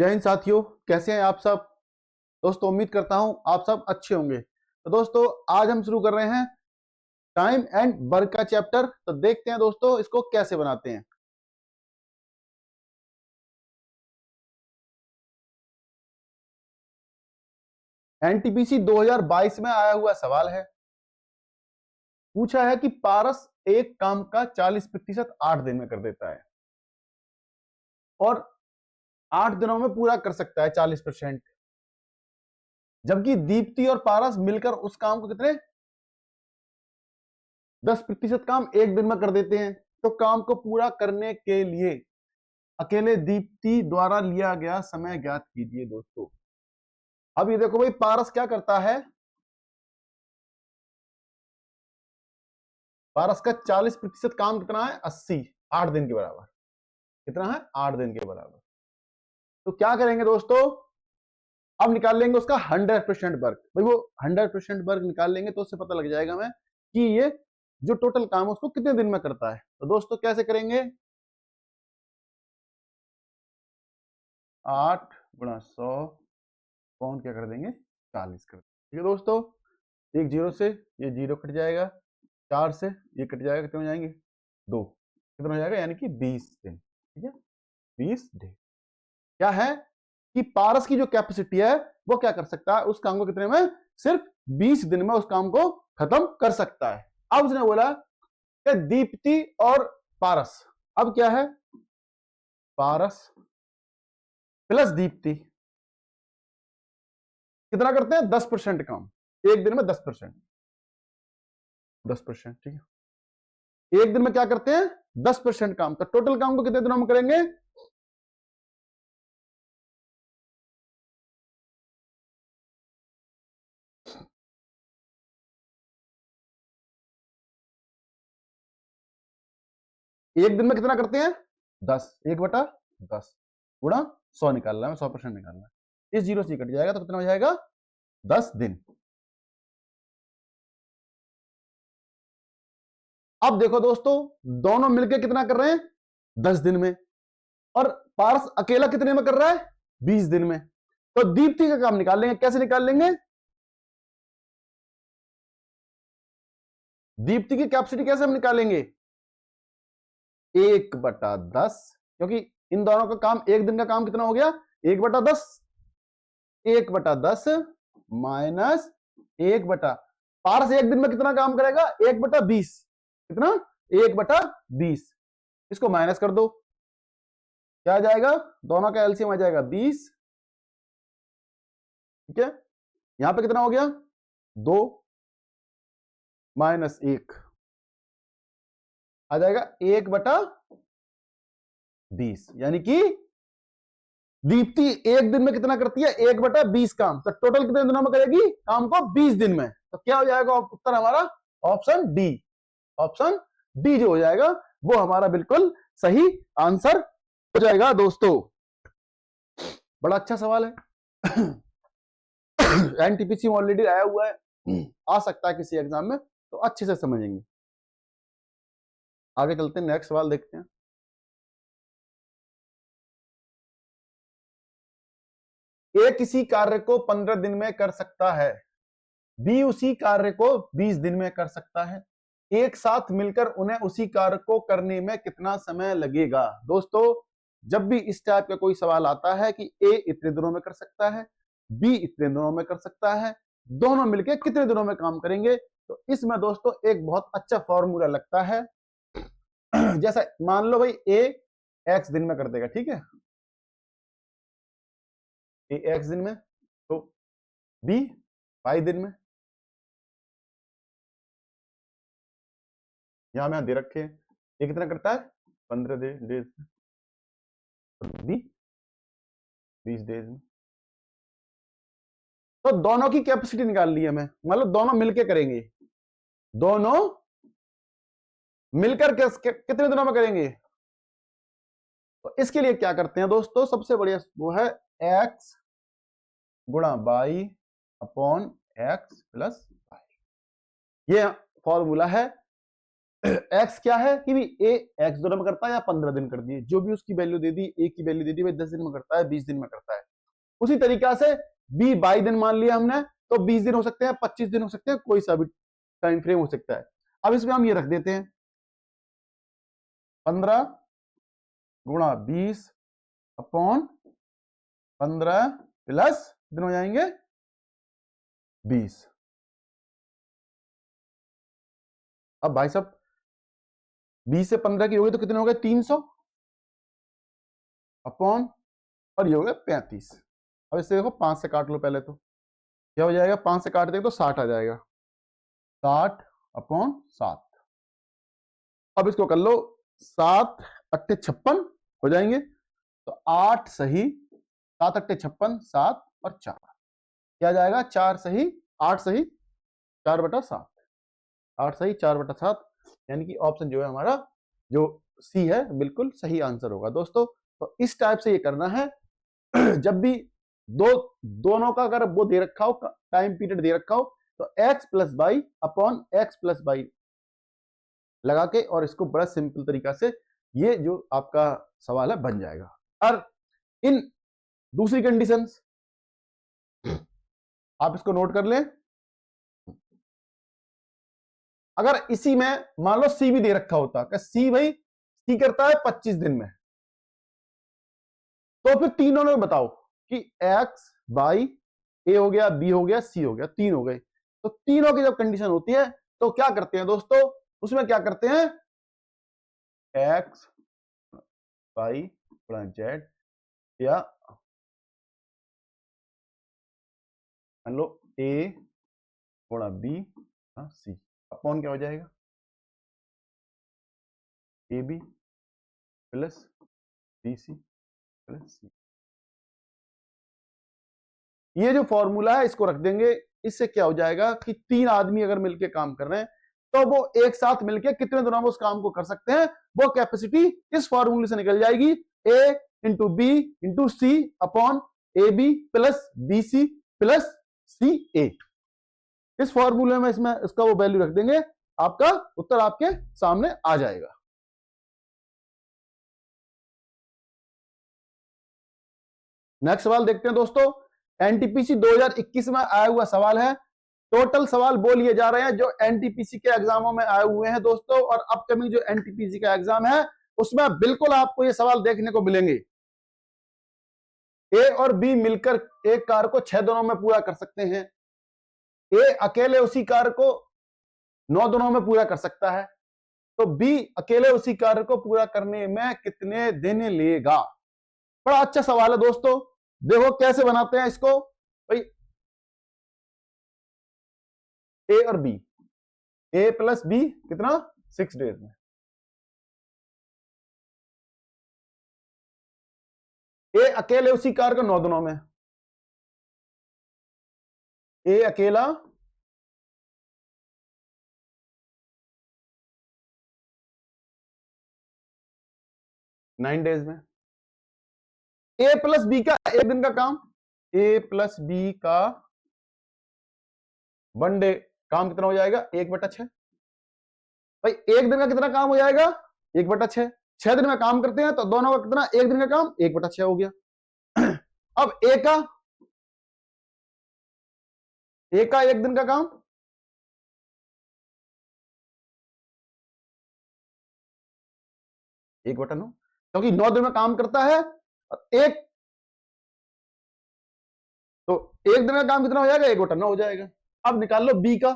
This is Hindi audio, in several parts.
जय हिंद साथियों, कैसे हैं आप सब। दोस्तों उम्मीद करता हूं आप सब अच्छे होंगे। तो दोस्तों आज हम शुरू कर रहे हैं टाइम एंड वर्क का चैप्टर। तो देखते हैं दोस्तों इसको कैसे बनाते हैं। एनटीपीसी 2022 में आया हुआ सवाल है। पूछा है कि पारस एक काम का 40% 8 दिन में कर देता है और 8 दिनों में पूरा कर सकता है 40%, जबकि दीप्ति और पारस मिलकर उस काम को कितने 10% काम एक दिन में कर देते हैं। तो काम को पूरा करने के लिए अकेले दीप्ति द्वारा लिया गया समय ज्ञात कीजिए। दोस्तों अब ये देखो भाई, पारस क्या करता है। पारस का 40% काम कितना है 80, 8 दिन के बराबर। कितना है 8 दिन के बराबर। तो क्या करेंगे दोस्तों, अब निकाल लेंगे उसका 100% वर्क। भाई वो 100% वर्क निकाल लेंगे तो उससे पता लग जाएगा हमें कि ये जो टोटल काम है उसको कितने दिन में करता है। तो दोस्तों कैसे करेंगे, 8 गुणा 100 कौन क्या कर देंगे 40 कर देंगे। ठीक है दोस्तों, एक जीरो से ये जीरो कट जाएगा, 4 से ये कट जाएगा, कितने हो जाएंगे 2, कितना हो जाएगा यानी कि 20 दिन। ठीक है 20 दिन। क्या है कि पारस की जो कैपेसिटी है वो क्या कर सकता है, उस काम को कितने में, सिर्फ 20 दिन में उस काम को खत्म कर सकता है। अब उसने बोला कि दीप्ति और पारस, अब क्या है पारस प्लस दीप्ति कितना करते हैं 10% काम एक दिन में, 10%। ठीक है, एक दिन में क्या करते हैं 10% काम। तो टोटल काम को कितने दिनों में करेंगे, एक दिन में कितना करते हैं 10, 1/10 गुणा 100 निकालना है, 100% निकालना है। इस जीरो से कट जाएगा तो कितना हो जाएगा 10 दिन। अब देखो दोस्तों, दोनों मिलकर कितना कर रहे हैं 10 दिन में, और पारस अकेला कितने में कर रहा है 20 दिन में। तो दीप्ति का काम निकाल लेंगे। कैसे निकाल लेंगे, दीप्ति की कैपेसिटी कैसे हम निकालेंगे 1/10, क्योंकि इन दोनों का काम एक दिन का काम कितना हो गया 1/10, 1/10 माइनस 1 पारस एक दिन में कितना काम करेगा 1/20, कितना 1/20। इसको माइनस कर दो, क्या आ जाएगा, दोनों का एलसीएम आ जाएगा 20। ठीक है, यहां पे कितना हो गया 2 माइनस 1 आ जाएगा 1/20, यानी कि दीप्ति एक दिन में कितना करती है 1/20 काम। तो टोटल कितने दिनों में करेगी काम को 20 दिन में। तो क्या हो जाएगा उत्तर हमारा ऑप्शन डी। ऑप्शन डी जो हो जाएगा वो हमारा बिल्कुल सही आंसर हो जाएगा। दोस्तों बड़ा अच्छा सवाल है। एनटीपीसी में ऑलरेडी आया हुआ है, आ सकता है किसी एग्जाम में, तो अच्छे से समझेंगे। आगे चलते हैं, नेक्स्ट सवाल देखते हैं। ए किसी कार्य को 15 दिन में कर सकता है, बी उसी कार्य को 20 दिन में कर सकता है। एक साथ मिलकर उन्हें उसी कार्य को करने में कितना समय लगेगा। दोस्तों जब भी इस टाइप का कोई सवाल आता है कि ए इतने दिनों में कर सकता है, बी इतने दिनों में कर सकता है, दोनों मिलकर कितने दिनों में काम करेंगे, तो इसमें दोस्तों एक बहुत अच्छा फॉर्मूला लगता है। जैसा मान लो भाई ए एक्स दिन में कर देगा, ठीक है, ए एक्स दिन में, तो बी वाई दिन में। यहां में दे रखे ये कितना करता है 15 डेज, बी 20 डेज में। तो दोनों की कैपेसिटी निकाल ली है मैं, मतलब दोनों मिलके करेंगे, दोनों मिलकर कितने दिनों में करेंगे। तो इसके लिए क्या करते हैं दोस्तों, सबसे बढ़िया वो है x गुणा y upon x plus y। ये फॉर्मूला है एक्स क्या है कि भी ए एक्स 2 दिन में करता है या 15 दिन कर दिए, जो भी उसकी वैल्यू दे दी, ए की वैल्यू दे दी, भाई 10 दिन में करता है, 20 दिन में करता है। उसी तरीका से बी 22 दिन मान लिया हमने, तो 20 दिन हो सकते हैं, 25 दिन हो सकते हैं, कोई सा भी टाइम फ्रेम हो सकता है। अब इसमें हम ये रख देते हैं 15 गुणा 20 अपॉन 15 प्लस कितने हो जाएंगे 20। अब भाई साहब 20 से 15 की हो गई तो कितने हो गए 300 अपॉन, और ये हो गया 35। अब इससे देखो 5 से काट लो पहले, तो क्या हो जाएगा 5 से काट देंगे तो 60 आ जाएगा, 60 अपॉन 7। अब इसको कर लो 7 अट्ठे 56 हो जाएंगे, तो 8 सही 7 अट्ठे 56, 7 और 4 क्या जाएगा 4 सही 8 सही 4/7, 8 सही 4/7, यानी कि ऑप्शन जो है हमारा जो सी है बिल्कुल सही आंसर होगा दोस्तों। तो इस टाइप से ये करना है। जब भी दोनों का अगर वो दे रखा हो, टाइम पीरियड दे रखा हो, तो x plus by upon x plus by लगा के, और इसको बड़ा सिंपल तरीका से ये जो आपका सवाल है बन जाएगा। और इन दूसरी कंडीशंस आप इसको नोट कर लें। अगर इसी में मान लो सी भी दे रखा होता कि सी भाई सी करता है 25 दिन में, तो फिर तीनों ने बताओ कि एक्स बाई ए हो गया, बी हो गया, सी हो गया, 3 हो गए। तो तीनों की जब कंडीशन होती है तो क्या करते हैं दोस्तों, उसमें क्या करते हैं एक्स बाई प्लस जेड, या मान लो ए गुणा बी सी अपॉन क्या हो जाएगा A B plus B C plus C. ये जो फॉर्मूला है इसको रख देंगे। इससे क्या हो जाएगा कि 3 आदमी अगर मिलके काम कर रहे हैं तो वो एक साथ मिलके कितने दिनों में उस काम को कर सकते हैं, वो कैपेसिटी इस फॉर्मूले से निकल जाएगी, A into B into C upon A B plus B C plus C A. इस फॉर्मूले में इसमें इसका वो वैल्यू रख देंगे, आपका उत्तर आपके सामने आ जाएगा। नेक्स्ट सवाल देखते हैं दोस्तों। एनटीपीसी 2021 में आया हुआ सवाल है। टोटल सवाल वो लिए जा रहे हैं जो एनटीपीसी के एग्जामों में आए हुए हैं दोस्तों, और अपकमिंग जो एनटीपीसी का एग्जाम है उसमें बिल्कुल आपको ये सवाल देखने को मिलेंगे। ए और बी मिलकर एक कार्य को 6 दिनों में पूरा कर सकते हैं। ए अकेले उसी कार्य को 9 दिनों में पूरा कर सकता है, तो बी अकेले उसी कार्य को पूरा करने में कितने दिन लेगा। बड़ा अच्छा सवाल है दोस्तों। देखो कैसे बनाते हैं इसको भाई, ए और बी, ए प्लस बी कितना 6 डेज में, ए अकेले उसी कार्य को 9 दिनों में, ए अकेला 9 डेज में। ए प्लस बी का एक दिन का काम, ए प्लस बी का 1 डे काम कितना हो जाएगा 1/6। भाई एक दिन का कितना काम हो जाएगा 1/6। 6 दिन में काम करते हैं तो दोनों का कितना, एक दिन का काम 1/6 हो गया। अब ए का एक दिन का काम 1/9, क्योंकि 9 दिन में काम करता है। एक तो एक दिन का काम कितना हो जाएगा 1/9 हो जाएगा। अब निकाल लो बी का।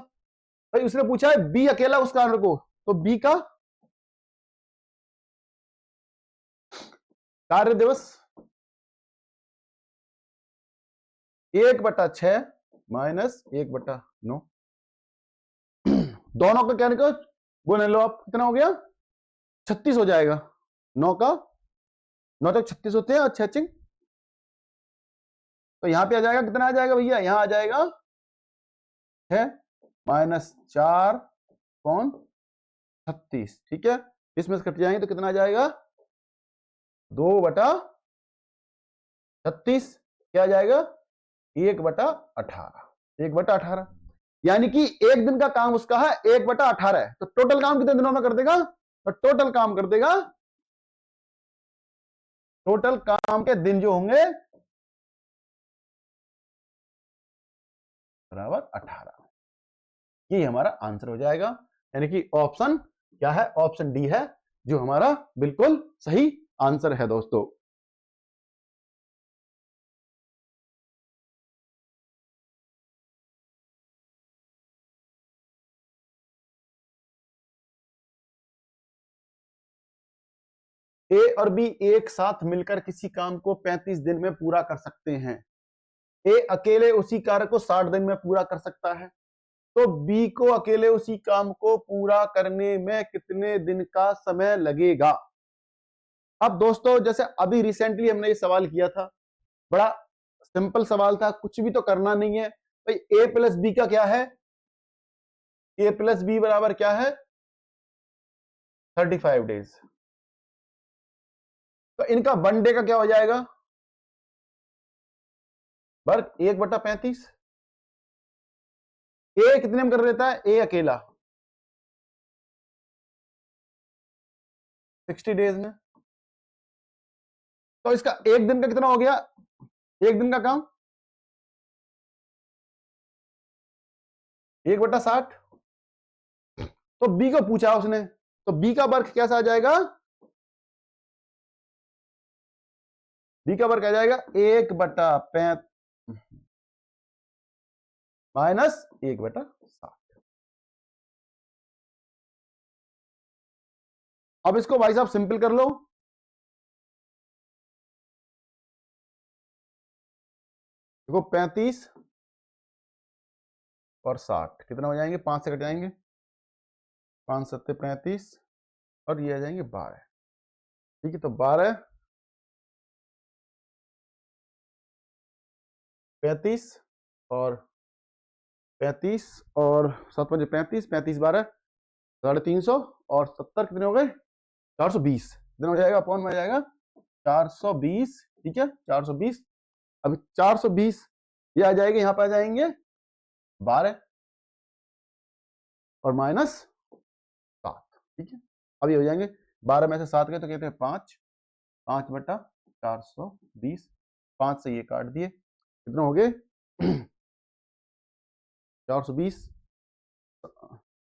भाई उसने पूछा है बी अकेला उस कार्य को, तो बी का कार्य दिवस 1/6 माइनस 1/9, दोनों का क्या निकल बोले लो आप, कितना हो गया 36 हो जाएगा। 9 का 9 तक 36 होते हैं, अच्छा चिंग। तो यहां पे आ जाएगा कितना आ जाएगा भैया, यहां आ जाएगा 6 माइनस 4 कौन 36, ठीक है। इसमें से कट जाएंगे तो कितना आ जाएगा 2/36, क्या आ जाएगा 1/18, 1/18। यानी कि एक दिन का काम उसका है 1/18 है, तो टोटल काम कितने दिनों में कर देगा? तो टोटल काम कर देगा, टोटल काम के दिन जो होंगे बराबर 18। ये हमारा आंसर हो जाएगा, यानी कि ऑप्शन क्या है? ऑप्शन डी है जो हमारा बिल्कुल सही आंसर है दोस्तों। ए और बी एक साथ मिलकर किसी काम को 35 दिन में पूरा कर सकते हैं। ए अकेले उसी कार्य को 60 दिन में पूरा कर सकता है, तो बी को अकेले उसी काम को पूरा करने में कितने दिन का समय लगेगा? अब दोस्तों जैसे अभी रिसेंटली हमने ये सवाल किया था, बड़ा सिंपल सवाल था, कुछ भी तो करना नहीं है भाई। ए प्लस बी का क्या है? ए प्लस बी बराबर क्या है? 35 डेज। तो इनका वन डे का क्या हो जाएगा? वर्क 1/35। ए कितने में कर देता है? ए अकेला 60 डेज में। तो इसका एक दिन का कितना हो गया? एक दिन का काम 1/60। तो बी को पूछा उसने, तो बी का वर्क कैसा आ जाएगा? बी का वर्क आ जाएगा 1/35 माइनस 1/60। अब इसको भाई साहब सिंपल कर लो। देखो 35 और 60 कितना हो जाएंगे? 5 से कट जाएंगे, 5 7 35 और ये आ जाएंगे 12। ठीक है, तो 12 35 और 35 और 7 35, 35 12 350 और 70 कितने हो गए? 420 कितना हो जाएगा? अपॉन में आ जाएगा 420। ठीक है, 420। अभी 420 ये आ जाएंगे, यहां पर आ जाएंगे 12 और माइनस 7। ठीक है, अब ये हो जाएंगे 12 में से 7 गए तो कहते हैं 5, 5/420। 5 से ये काट दिए, कितना हो गए? 420,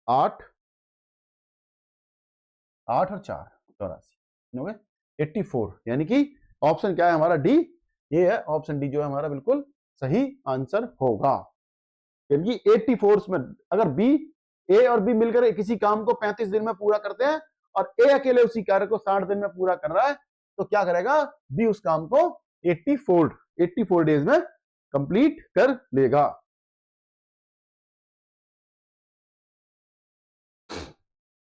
8 8 और 4 84 हो गए 84। यानी कि ऑप्शन क्या है हमारा? डी। ये है ऑप्शन डी जो है हमारा बिल्कुल सही आंसर होगा। यानी कि 84 में अगर बी, ए और बी मिलकर किसी काम को 35 दिन में पूरा करते हैं और ए अकेले उसी कार्य को 60 दिन में पूरा कर रहा है, तो क्या करेगा? बी उस काम को 84 डेज में कंप्लीट कर लेगा।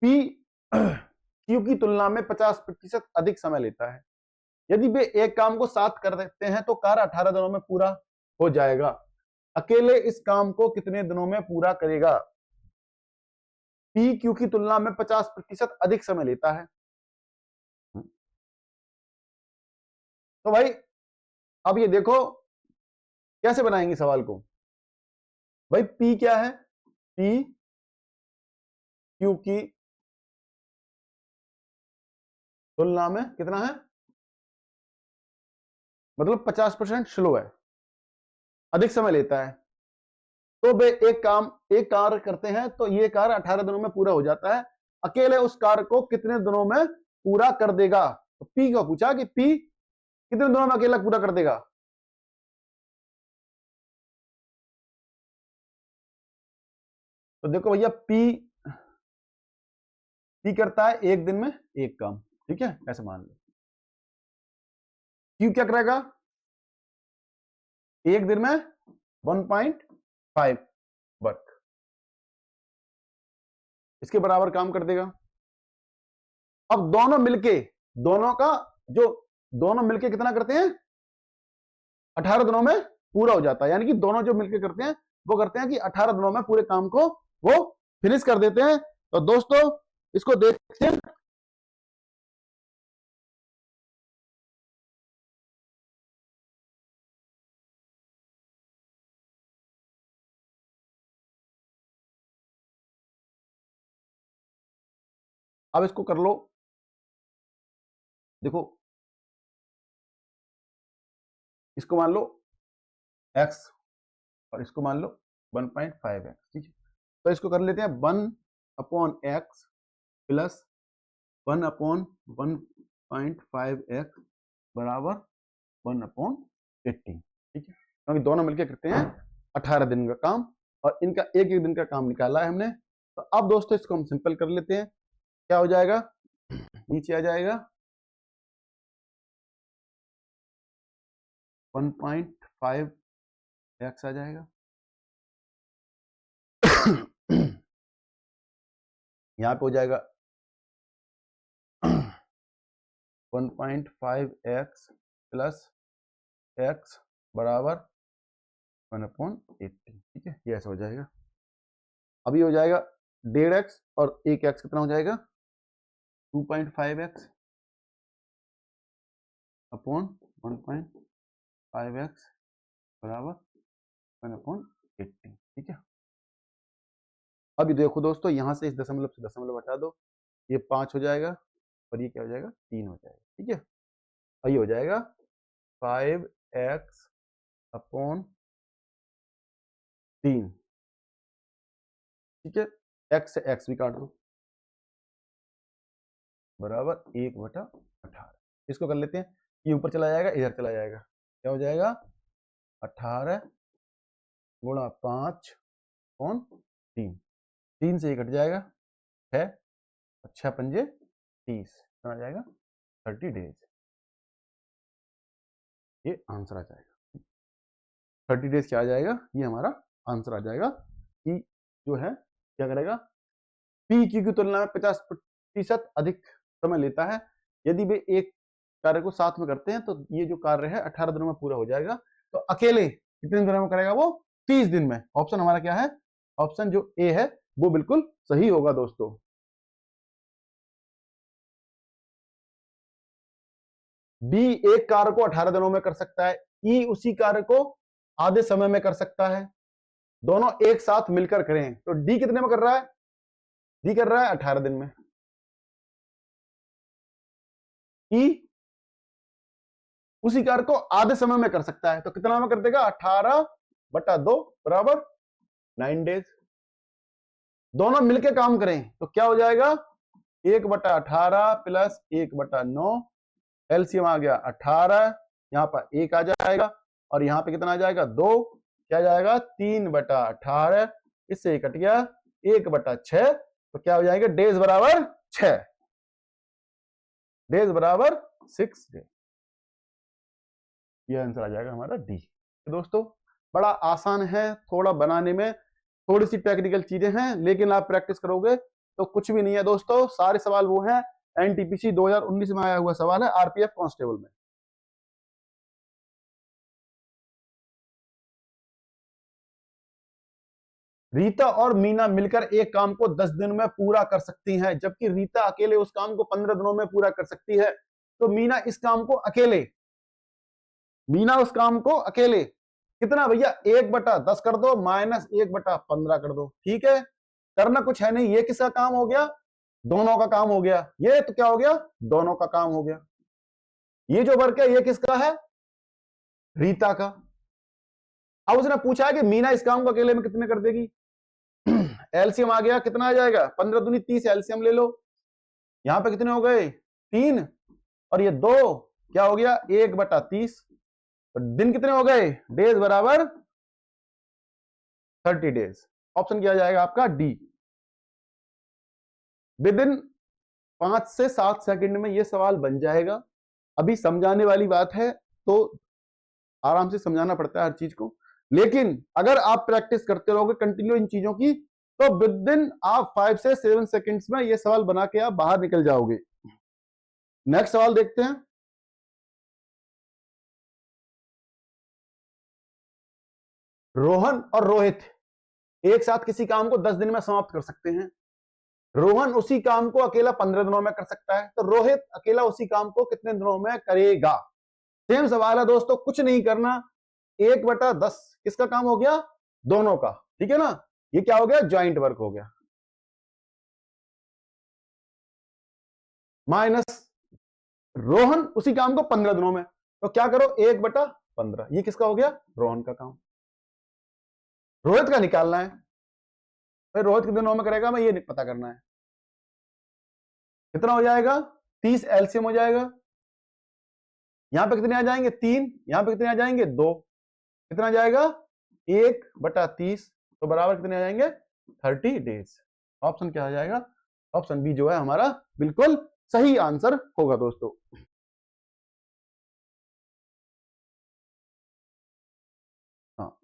पी क्यू की तुलना में 50% अधिक समय लेता है। यदि वे एक काम को 7 कर देते हैं तो कार्य 18 दिनों में पूरा हो जाएगा। अकेले इस काम को कितने दिनों में पूरा करेगा? पी क्यू की तुलना में 50% अधिक समय लेता है। तो भाई अब ये देखो कैसे बनाएंगे सवाल को। भाई पी क्या है? पी क्यू की तुलना में कितना है? मतलब 50% स्लो है, अधिक समय लेता है। तो वे एक कार्य करते हैं तो ये कार्य 18 दिनों में पूरा हो जाता है। अकेले उस कार्य को कितने दिनों में पूरा कर देगा? तो पी को पूछा कि पी कितने दिनों में अकेला पूरा कर देगा? तो देखो भैया पी करता है एक दिन में एक काम। ठीक है, ऐसे मान लो। क्यू क्या करेगा? एक दिन में 1.5 वर्क, इसके बराबर काम कर देगा। अब दोनों मिलके कितना करते हैं? 18 दिनों में पूरा हो जाता है। यानी कि दोनों जो मिलके करते हैं वो करते हैं कि 18 दिनों में पूरे काम को वो फिनिश कर देते हैं। तो दोस्तों इसको देखते हैं। अब इसको कर लो, देखो इसको मान लो x और इसको मान लो 1.5x, ठीक है। तो इसको कर लेते हैं 1/x प्लस 1/1.5x बराबर 1/18, ठीक है, क्योंकि दोनों मिलकर करते हैं 18 दिन का काम और इनका एक एक दिन का काम निकाला है हमने। तो अब दोस्तों इसको हम सिंपल कर लेते हैं, क्या हो जाएगा, नीचे आ जाएगा 1.5x आ जाएगा यहाँ पे हो जाएगा 1.5x प्लस x बराबर 1/18, ठीक है, ये ऐसा हो जाएगा। अभी हो जाएगा 1.5x और 1x कितना हो जाएगा 2.5x अपॉन 1.5x बराबर 1/18, ठीक है। अभी देखो दोस्तों, यहां से इस दशमलव से दशमलव हटा दो, ये 5 हो जाएगा और ये क्या हो जाएगा 3 हो जाएगा, ठीक है। और ये हो जाएगा 5x अपॉन 3, ठीक है, x से x भी काट दो बराबर 1/18। इसको कर लेते हैं, ये ऊपर चला जाएगा इधर चला जाएगा, क्या हो जाएगा 18 गुणा 5 कौन 3, 3 से ये कट जाएगा 6 और 6 पंजे 30, आ जाएगा 30 डेज। ये आंसर आ जाएगा 30 डेज, क्या आ जाएगा, ये हमारा आंसर आ जाएगा कि जो है क्या करेगा, पी क्यू की तुलना में 50% अधिक समय लेता है। यदि वे एक कार्य को साथ में करते हैं तो ये जो कार्य है 18 दिनों में पूरा हो जाएगा। तो अकेले कितने दिनों में करेगा वो 30 दिन में। ऑप्शन हमारा क्या है, ऑप्शन जो ए है वो बिल्कुल सही होगा दोस्तों। बी एक कार्य को 18 दिनों में कर सकता है, ई उसी कार्य को आधे समय में कर सकता है, दोनों एक साथ मिलकर करें। तो डी कितने में कर रहा है, डी कर रहा है 18 दिन में, ई उसी कार्य को आधे समय में कर सकता है, तो कितना में कर देगा 18/2 बराबर 9 डेज। दोनों मिलकर काम करें तो क्या हो जाएगा 1/18 प्लस 1/9, एलसीएम आ गया 18, यहां पर 1 आ जाएगा और यहां पे कितना आ जाएगा 2, क्या जाएगा 3/18, इससे कट गया 1/6, तो क्या हो जाएगा डेज बराबर 6, डेज बराबर 6 डेज। ये आंसर आ जाएगा हमारा डी। तो दोस्तों बड़ा आसान है, थोड़ा बनाने में थोड़ी सी टेक्निकल चीजें हैं, लेकिन आप प्रैक्टिस करोगे तो कुछ भी नहीं है दोस्तों। सारे सवाल वो हैं एनटीपीसी 2019 में आया हुआ सवाल है आरपीएफ कांस्टेबल में। रीता और मीना मिलकर एक काम को 10 दिन में पूरा कर सकती हैं, जबकि रीता अकेले उस काम को 15 दिनों में पूरा कर सकती है। तो मीना इस काम को अकेले, मीना उस काम को अकेले कितना भैया 1/10 कर दो माइनस 1/15 कर दो, ठीक है, करना कुछ है नहीं। ये किसका काम हो गया, दोनों का काम हो गया। ये तो क्या हो गया, दोनों का काम हो गया। ये जो वर्क है ये किसका है, रीता का। अब उसने पूछा है कि मीना इस काम को अकेले में कितने कर देगी। एलसीएम आ गया, कितना आ जाएगा 15 दूनी 30, एलसीएम ले लो। यहां पे कितने हो गए 3 और ये 2, क्या हो गया 1/30, तो दिन कितने हो गए, डेज बराबर 30 डेज। ऑप्शन क्या जाएगा आपका डी। विद इन 5 से 7 सेकंड में ये सवाल बन जाएगा। अभी समझाने वाली बात है तो आराम से समझाना पड़ता है हर चीज को, लेकिन अगर आप प्रैक्टिस करते रहोगे कंटिन्यू इन चीजों की तो विद इन आप 5 से 7 सेकंड्स में ये सवाल बना के आप बाहर निकल जाओगे। नेक्स्ट सवाल देखते हैं। रोहन और रोहित एक साथ किसी काम को 10 दिन में समाप्त कर सकते हैं। रोहन उसी काम को अकेला 15 दिनों में कर सकता है, तो रोहित अकेला उसी काम को कितने दिनों में करेगा। सेम सवाल है दोस्तों, कुछ नहीं करना, 1/10 किसका काम हो गया, दोनों का, ठीक है ना। ये क्या हो गया, ज्वाइंट वर्क हो गया। माइनस रोहन उसी काम को 15 दिनों में, तो क्या करो 1/15, ये किसका हो गया? रोहन का काम। रोहित का निकालना है, भाई रोहित कितने दिनों में करेगा, मैं ये पता करना है। कितना हो जाएगा? 30 एलसीएम हो जाएगा। यहां पे कितने आ जाएंगे? 3, यहां पे कितने आ जाएंगे? 2, कितना आ जाएगा? 1/30, तो बराबर कितने आ जाएंगे? 30 डेज। ऑप्शन क्या आ जाएगा? ऑप्शन बी जो है हमारा बिल्कुल सही आंसर होगा दोस्तों। हाँ,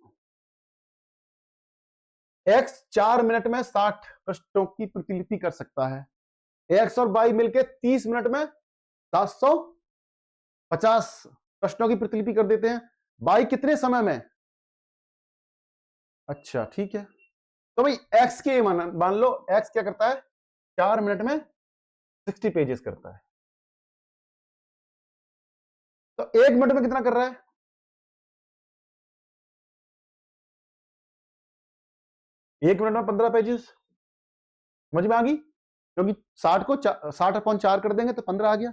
एक्स 4 मिनट में 60 प्रश्नों की प्रतिलिपि कर सकता है। एक्स और वाई मिलकर 30 मिनट में 750 प्रश्नों की प्रतिलिपि कर देते हैं। वाई कितने समय में? अच्छा ठीक है, तो भाई एक्स के मान लो एक्स क्या करता है? 4 मिनट में 60 पेजेस करता है, तो 1 मिनट में कितना कर रहा है? 1 मिनट में 15 पेजेस। समझ में आ गई? क्योंकि 60 को 60/4 कर देंगे तो 15 आ गया,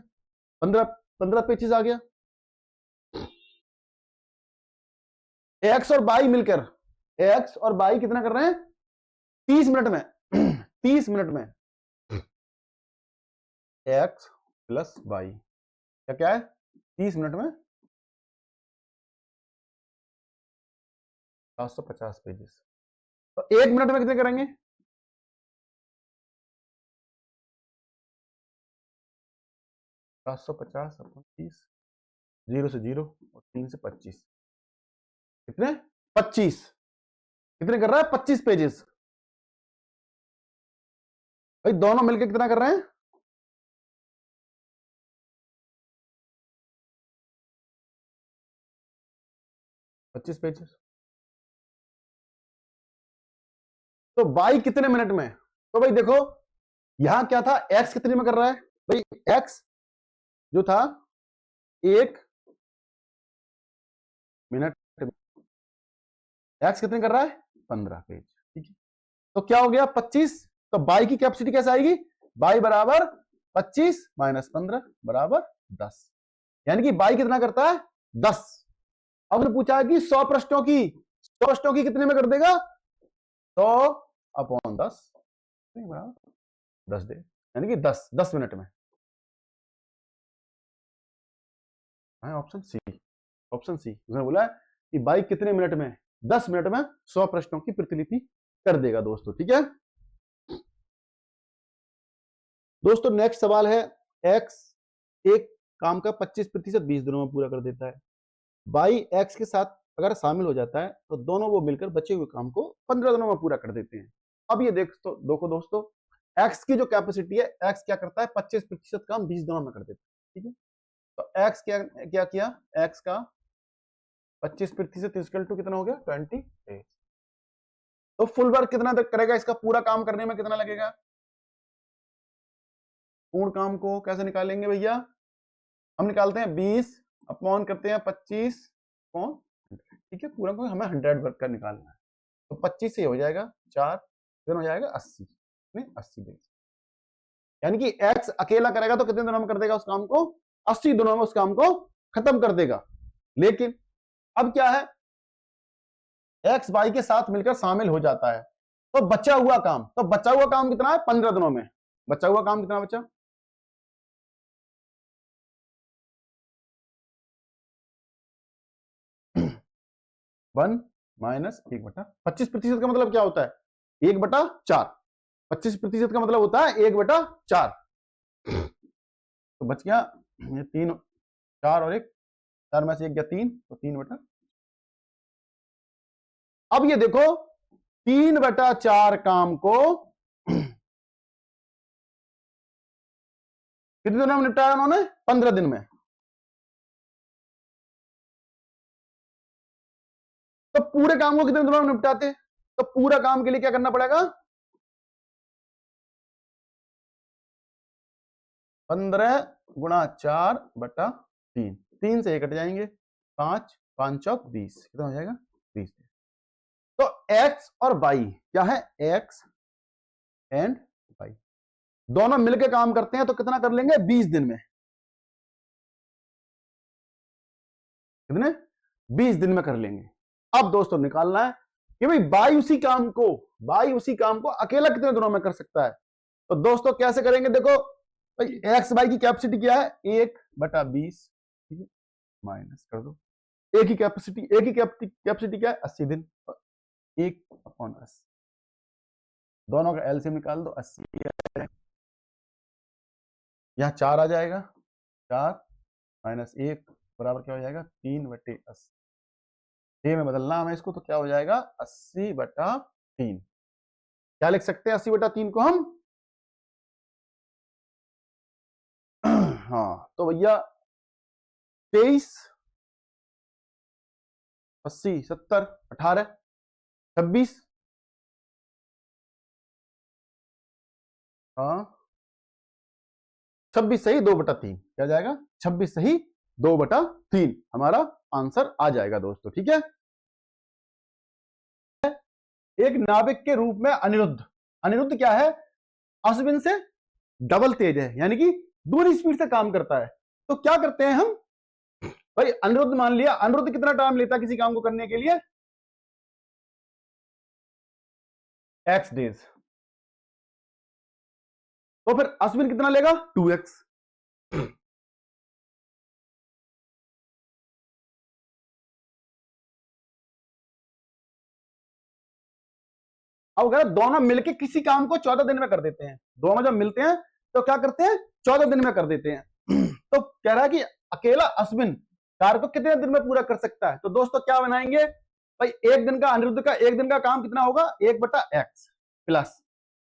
15 पेजेस आ गया। एक्स और बाई मिलकर, एक्स और बाई कितना कर रहे हैं? 30 मिनट में 30 मिनट में एक्स प्लस बाई क्या क्या है? 30 मिनट में 750 पेजेस, तो 1 मिनट में कितने करेंगे? 750/30, 0 से 0 और 3 से 25, कितने? 25। कितने कर रहा है? 25 पेजेस। भाई दोनों मिलकर कितना कर रहे हैं? 25 पेजेस। तो बाई कितने मिनट में? तो भाई देखो यहां क्या था, एक्स कितने में कर रहा है? भाई एक्स जो था 1 मिनट में, एक्स कितने कर रहा है? 15 पेज। ठीक है, तो क्या हो गया? 25। तो बाई की कैपेसिटी कैसे आएगी? बाई बराबर 25 माइनस 15 बराबर 10, यानी कि बाई कितना करता है? 10। अब ने पूछा है कि 100 प्रश्नों की, 100 प्रश्नों की कितने में कर देगा? 100/10 बराबर 10 दे, यानी कि 10 मिनट में। ऑप्शन सी, ऑप्शन सी उसने बोला है कि बाई कितने मिनट में? 10 मिनट में 100 प्रश्नों की प्रतिलिपि कर देगा दोस्तों। ठीक है दोस्तों, नेक्स्ट सवाल है, एक्स एक काम का 25% 20 दिनों में पूरा कर देता है। बाई एक्स के साथ अगर शामिल हो जाता है तो दोनों वो मिलकर बचे हुए काम को 15 दिनों में पूरा कर देते हैं। अब ये देखो दोस्तों, एक्स की जो कैपेसिटी है, एक्स क्या करता है? 25% काम 20 दिनों में कर देता है। ठीक है, तो एक्स क्या क्या किया? एक्स का 25% इक्वल टू कितना हो गया? 20 डेज। तो फुल वर्क कितना करेगा? इसका पूरा काम करने में कितना लगेगा? पूर्ण काम को कैसे निकालेंगे भैया? हम निकालते हैं 20 अपॉन करते हैं 25 अपॉन, ठीक है, पूरा को हमें 100 वर्क का निकालना है, तो 25 से हो जाएगा 4, फिर हो जाएगा 80 में 80 डेज, यानी कि एक्स अकेला करेगा तो कितने दिनों में कर देगा उस काम को? 80 दिनों में उस काम को खत्म कर देगा। लेकिन अब क्या है, एक्स वाई के साथ मिलकर शामिल हो जाता है, तो बचा हुआ काम, तो बचा हुआ काम कितना है? 15 दिनों में। बचा हुआ काम कितना बचा? 1 माइनस 1/25% का मतलब क्या होता है? 1/4। 25% का मतलब होता है 1/4। तो बच गया ये 3, 4 और 1, 4 में से 1 गया 3, तो 3/, अब ये देखो 3/4 काम को कितने दिनों में निपटाया उन्होंने? 15 दिन में। तो पूरे काम को कितने दिनों में निपटाते? तो पूरा काम के लिए क्या करना पड़ेगा? 15 गुणा 4/3, 3 से 1 कट जाएंगे, 5 5 चौक 20, कितना हो जाएगा? 20। तो एक्स और वाई क्या है? एक्स एंड वाई, दोनों मिलकर काम करते हैं तो कितना कर लेंगे 20 दिन में। कितने 20 दिन में कर लेंगे। अब दोस्तों निकालना है कि भाई बाई उसी काम को अकेला कितने दिनों में कर सकता है। तो दोस्तों कैसे करेंगे, देखो भाई एक्स बाई की कैपेसिटी क्या है 1/20, ठीक है, माइनस कर दो एक ही कैपेसिटी क्या है 80 दिन, 1/80, दोनों का एलसीएम निकाल दो 80, यहां 4 आ जाएगा, 4 माइनस 1 बराबर क्या हो जाएगा 3/80, ये में बदलना हमें इसको तो क्या हो जाएगा 80/3। क्या लिख सकते हैं 80/3 को हम हाँ तो भैया 23, 80, 70, 18, 26, हाँ 26 सही 2/3 क्या जाएगा 26 सही 2/3 हमारा आंसर आ जाएगा दोस्तों। ठीक है, एक नाविक के रूप में अनिरुद्ध क्या है अश्विन से डबल तेज है, यानी कि दूसरी स्पीड से काम करता है। तो क्या करते हैं हम भाई, अनिरुद्ध मान लिया, अनिरुद्ध कितना टाइम लेता है किसी काम को करने के लिए x डेज, तो फिर अश्विन कितना लेगा 2x। अब अगर दोनों मिलके किसी काम को 14 दिन में कर देते हैं, दोनों जब मिलते हैं तो क्या करते हैं 14 दिन में कर देते हैं तो कह रहा है कि अकेला अश्विन कार्य को कितने दिन में पूरा कर सकता है। तो दोस्तों क्या बनाएंगे भाई, एक दिन का अनिरुद्ध का एक दिन का काम कितना होगा 1/x प्लस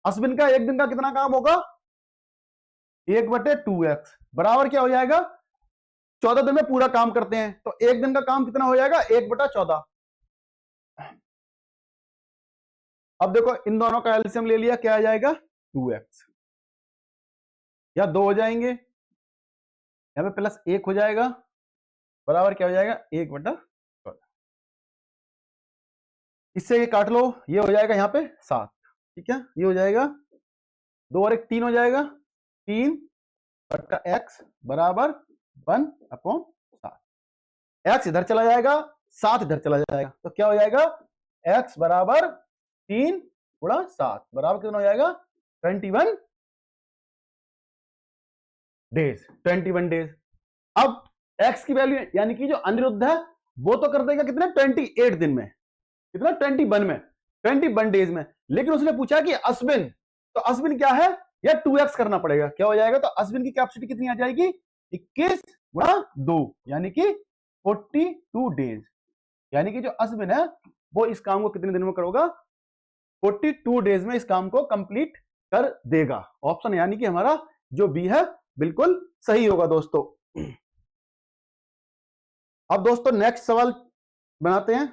अश्विन का एक दिन का कितना काम होगा 1/2x बराबर क्या हो जाएगा 14 दिन में पूरा काम करते हैं तो एक दिन का काम कितना हो जाएगा 1/14। अब देखो इन दोनों का एलसीएम ले लिया क्या आ जाएगा 2x, या 2 हो जाएंगे, यहां पे प्लस 1 हो जाएगा बराबर क्या हो जाएगा 1/14। इससे ये काट लो, ये हो जाएगा यहाँ पे 7, ठीक है, ये हो जाएगा 2 और 1 3 हो जाएगा 3/x बराबर 1/7। x इधर चला जाएगा 7 इधर चला जाएगा तो क्या हो जाएगा x बराबर 3 × 7 बराबर कितना हो जाएगा 21 डेज, 21 डेज। अब x की वैल्यू यानी कि जो अनिरुद्ध है वो तो कर देगा कितने 28 दिन में, कितना 21 डेज में, लेकिन उसने पूछा कि अश्विन, तो अश्विन क्या है या 2x करना पड़ेगा, क्या हो जाएगा तो अश्विन की कैपेसिटी कितनी आ जाएगी 21 × 2 यानी कि 42 डेज, यानी कि जो अश्विन है वो इस काम को कितने दिन में करोगा 42 डेज में इस काम को कंप्लीट कर देगा। ऑप्शन यानी कि हमारा जो बी है बिल्कुल सही होगा दोस्तों। अब दोस्तों नेक्स्ट सवाल बनाते हैं।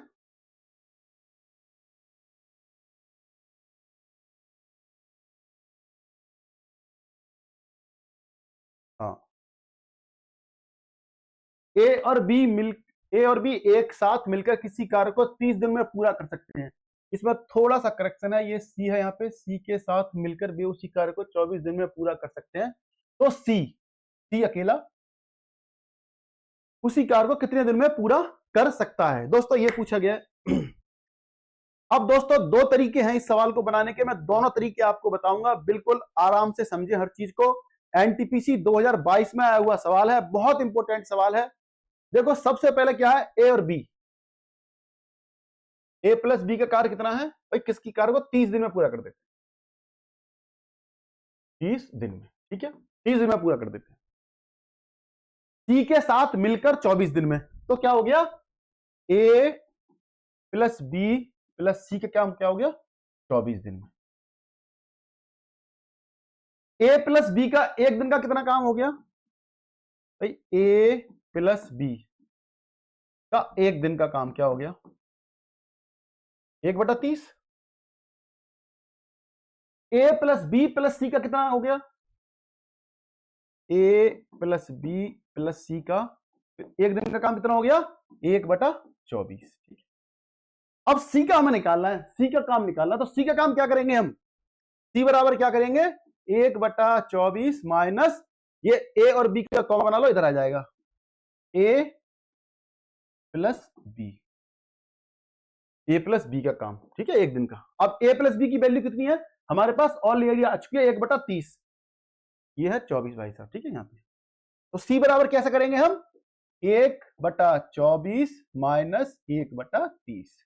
हाँ, ए और बी एक साथ मिलकर किसी कार्य को 30 दिन में पूरा कर सकते हैं। इसमें थोड़ा सा करेक्शन है, ये सी है, यहाँ पे सी के साथ मिलकर भी उसी कार्य को 24 दिन में पूरा कर सकते हैं। तो सी अकेला उसी कार्य को कितने दिन में पूरा कर सकता है, दोस्तों ये पूछा गया है। अब दोस्तों दो तरीके हैं इस सवाल को बनाने के, मैं दोनों तरीके आपको बताऊंगा, बिल्कुल आराम से समझे हर चीज को। एनटीपीसी 2022 में आया हुआ सवाल है, बहुत इंपॉर्टेंट सवाल है। देखो सबसे पहले क्या है ए और बी, ए प्लस बी का कार्य कितना है भाई, किसकी कार्य को 30 दिन में पूरा कर देते हैं, 30 दिन में, ठीक है 30 दिन में पूरा कर देते हैं। सी के साथ मिलकर 24 दिन में, तो क्या हो गया ए प्लस बी प्लस सी का क्या हो गया 24 दिन में। ए प्लस बी का एक दिन का कितना काम हो गया भाई, ए प्लस बी का एक दिन का काम क्या हो गया 1/30। ए प्लस बी प्लस सी का कितना हो गया, ए प्लस बी प्लस सी का एक दिन का काम कितना हो गया 1/24, ठीक है। अब सी का हमें निकालना है, सी का काम निकालना है, तो सी का काम क्या करेंगे हम, सी बराबर क्या करेंगे 1/24 माइनस ये ए और बी का कॉमन बना लो, इधर आ जाएगा ए प्लस बी, ए प्लस बी का काम, ठीक है, एक दिन का। अब ए प्लस बी की वैल्यू कितनी है हमारे पास, ऑलरेडी आ चुकी है 1/30, ये है 24 भाई साहब, ठीक है। यहाँ पे तो सी बराबर कैसे करेंगे हम, 1/24 माइनस 1/30।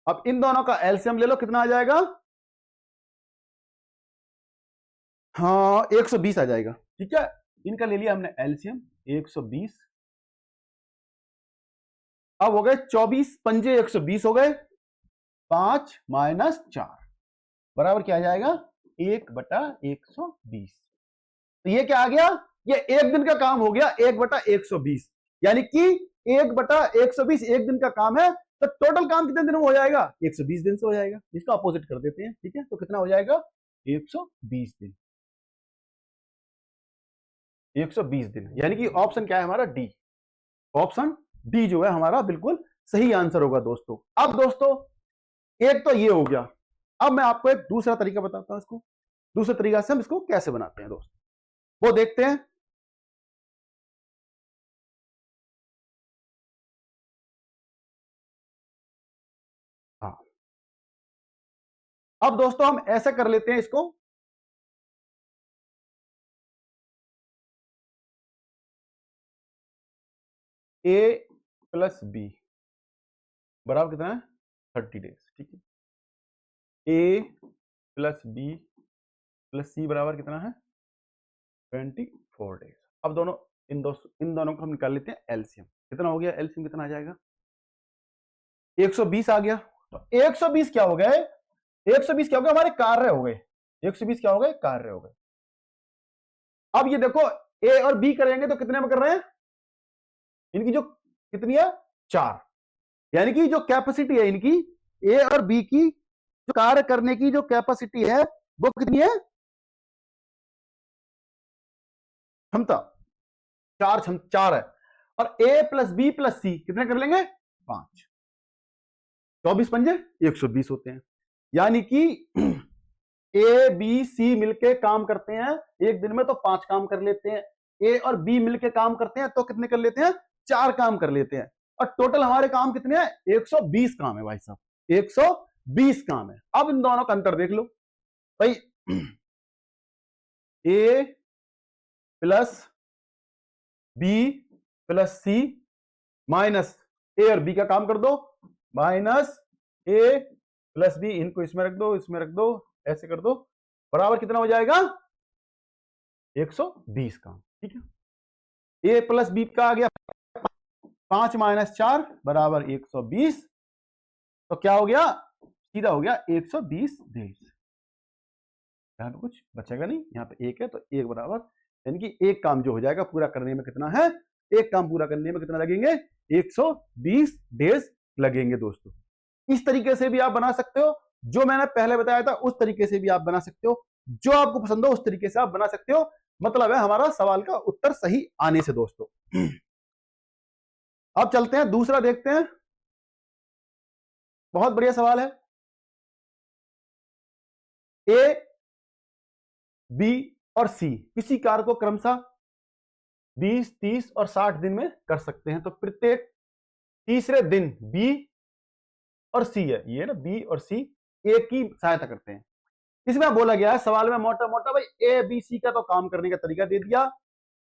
अब इन दोनों का एलसीएम ले लो, कितना आ जाएगा, हाँ 120 आ जाएगा, ठीक है। इनका ले लिया हमने एलसीएम 120। अब हो गए 24 पंजे 120 हो गए, 5 माइनस 4 बराबर क्या आ जाएगा 1/120। तो ये क्या आ गया, ये एक दिन का काम हो गया 1/120, यानी कि 1/120 एक दिन का काम है, तो टोटल काम कितने दिन में हो जाएगा 120 दिन से हो जाएगा। इसका अपोजिट कर देते हैं, ठीक है। तो कितना हो जाएगा 120 दिन, 120 दिन, यानी कि ऑप्शन क्या है हमारा डी, ऑप्शन डी जो है हमारा बिल्कुल सही आंसर होगा दोस्तों। अब दोस्तों एक तो ये हो गया, अब मैं आपको एक दूसरा तरीका बताता हूं, इसको दूसरे तरीका से हम इसको कैसे बनाते हैं दोस्तों, वो देखते हैं। हाँ, अब दोस्तों हम ऐसा कर लेते हैं इसको, ए प्लस बी बराबर कितना है 30 डेज, ठीक है। ए प्लस बी प्लस सी बराबर कितना है 24 डेज। अब दोनों इन दोनों को हम निकाल लेते हैं एलसीएम, कितना हो गया एलसीएम, कितना आ जाएगा 120 आ गया। तो 120 क्या हो गए, 120 क्या हो गया हमारे कार्य हो गए, 120 क्या हो गए कार्य हो गए। अब ये देखो ए और बी करेंगे तो कितने में कर रहे हैं, इनकी जो कितनी है 4, यानी कि जो कैपेसिटी है इनकी ए और बी की, जो कार्य करने की जो कैपेसिटी है वो कितनी है, क्षमता 4 है। और ए प्लस बी प्लस सी कितने कर लेंगे 5, 24 पंजे 120 होते हैं, यानी कि ए बी सी मिलके काम करते हैं एक दिन में तो 5 काम कर लेते हैं, ए और बी मिलके काम करते हैं तो कितने कर लेते हैं 4 काम कर लेते हैं, और टोटल हमारे काम कितने हैं 120 काम है भाई साहब, 120 काम है। अब इन दोनों का अंतर देख लो भाई, ए प्लस बी प्लस सी माइनस ए और बी का काम कर दो, माइनस ए प्लस बी, इनको इसमें रख दो, इसमें रख दो, ऐसे कर दो, बराबर कितना हो जाएगा 120 काम, ठीक है। ए प्लस बी का आ गया 5 माइनस 4 बराबर 120, तो क्या हो गया सीधा हो गया 120 डेज। यहां पे कुछ बचेगा नहीं, यहाँ पे एक है तो एक बराबर, यानी कि एक काम जो हो जाएगा पूरा करने में कितना है, एक काम पूरा करने में कितना लगेंगे 120 डेज लगेंगे दोस्तों। इस तरीके से भी आप बना सकते हो, जो मैंने पहले बताया था उस तरीके से भी आप बना सकते हो, जो आपको पसंद हो उस तरीके से आप बना सकते हो, मतलब है हमारा सवाल का उत्तर सही आने से दोस्तों। अब चलते हैं दूसरा देखते हैं, बहुत बढ़िया सवाल है। ए बी और सी किसी कार्य को क्रमशः 20, 30 और 60 दिन में कर सकते हैं, तो प्रत्येक तीसरे दिन बी और सी है, ये ना बी और सी ए की सहायता करते हैं। इसमें बोला गया है सवाल में मोटा मोटा भाई ए बी सी का तो काम करने का तरीका दे दिया,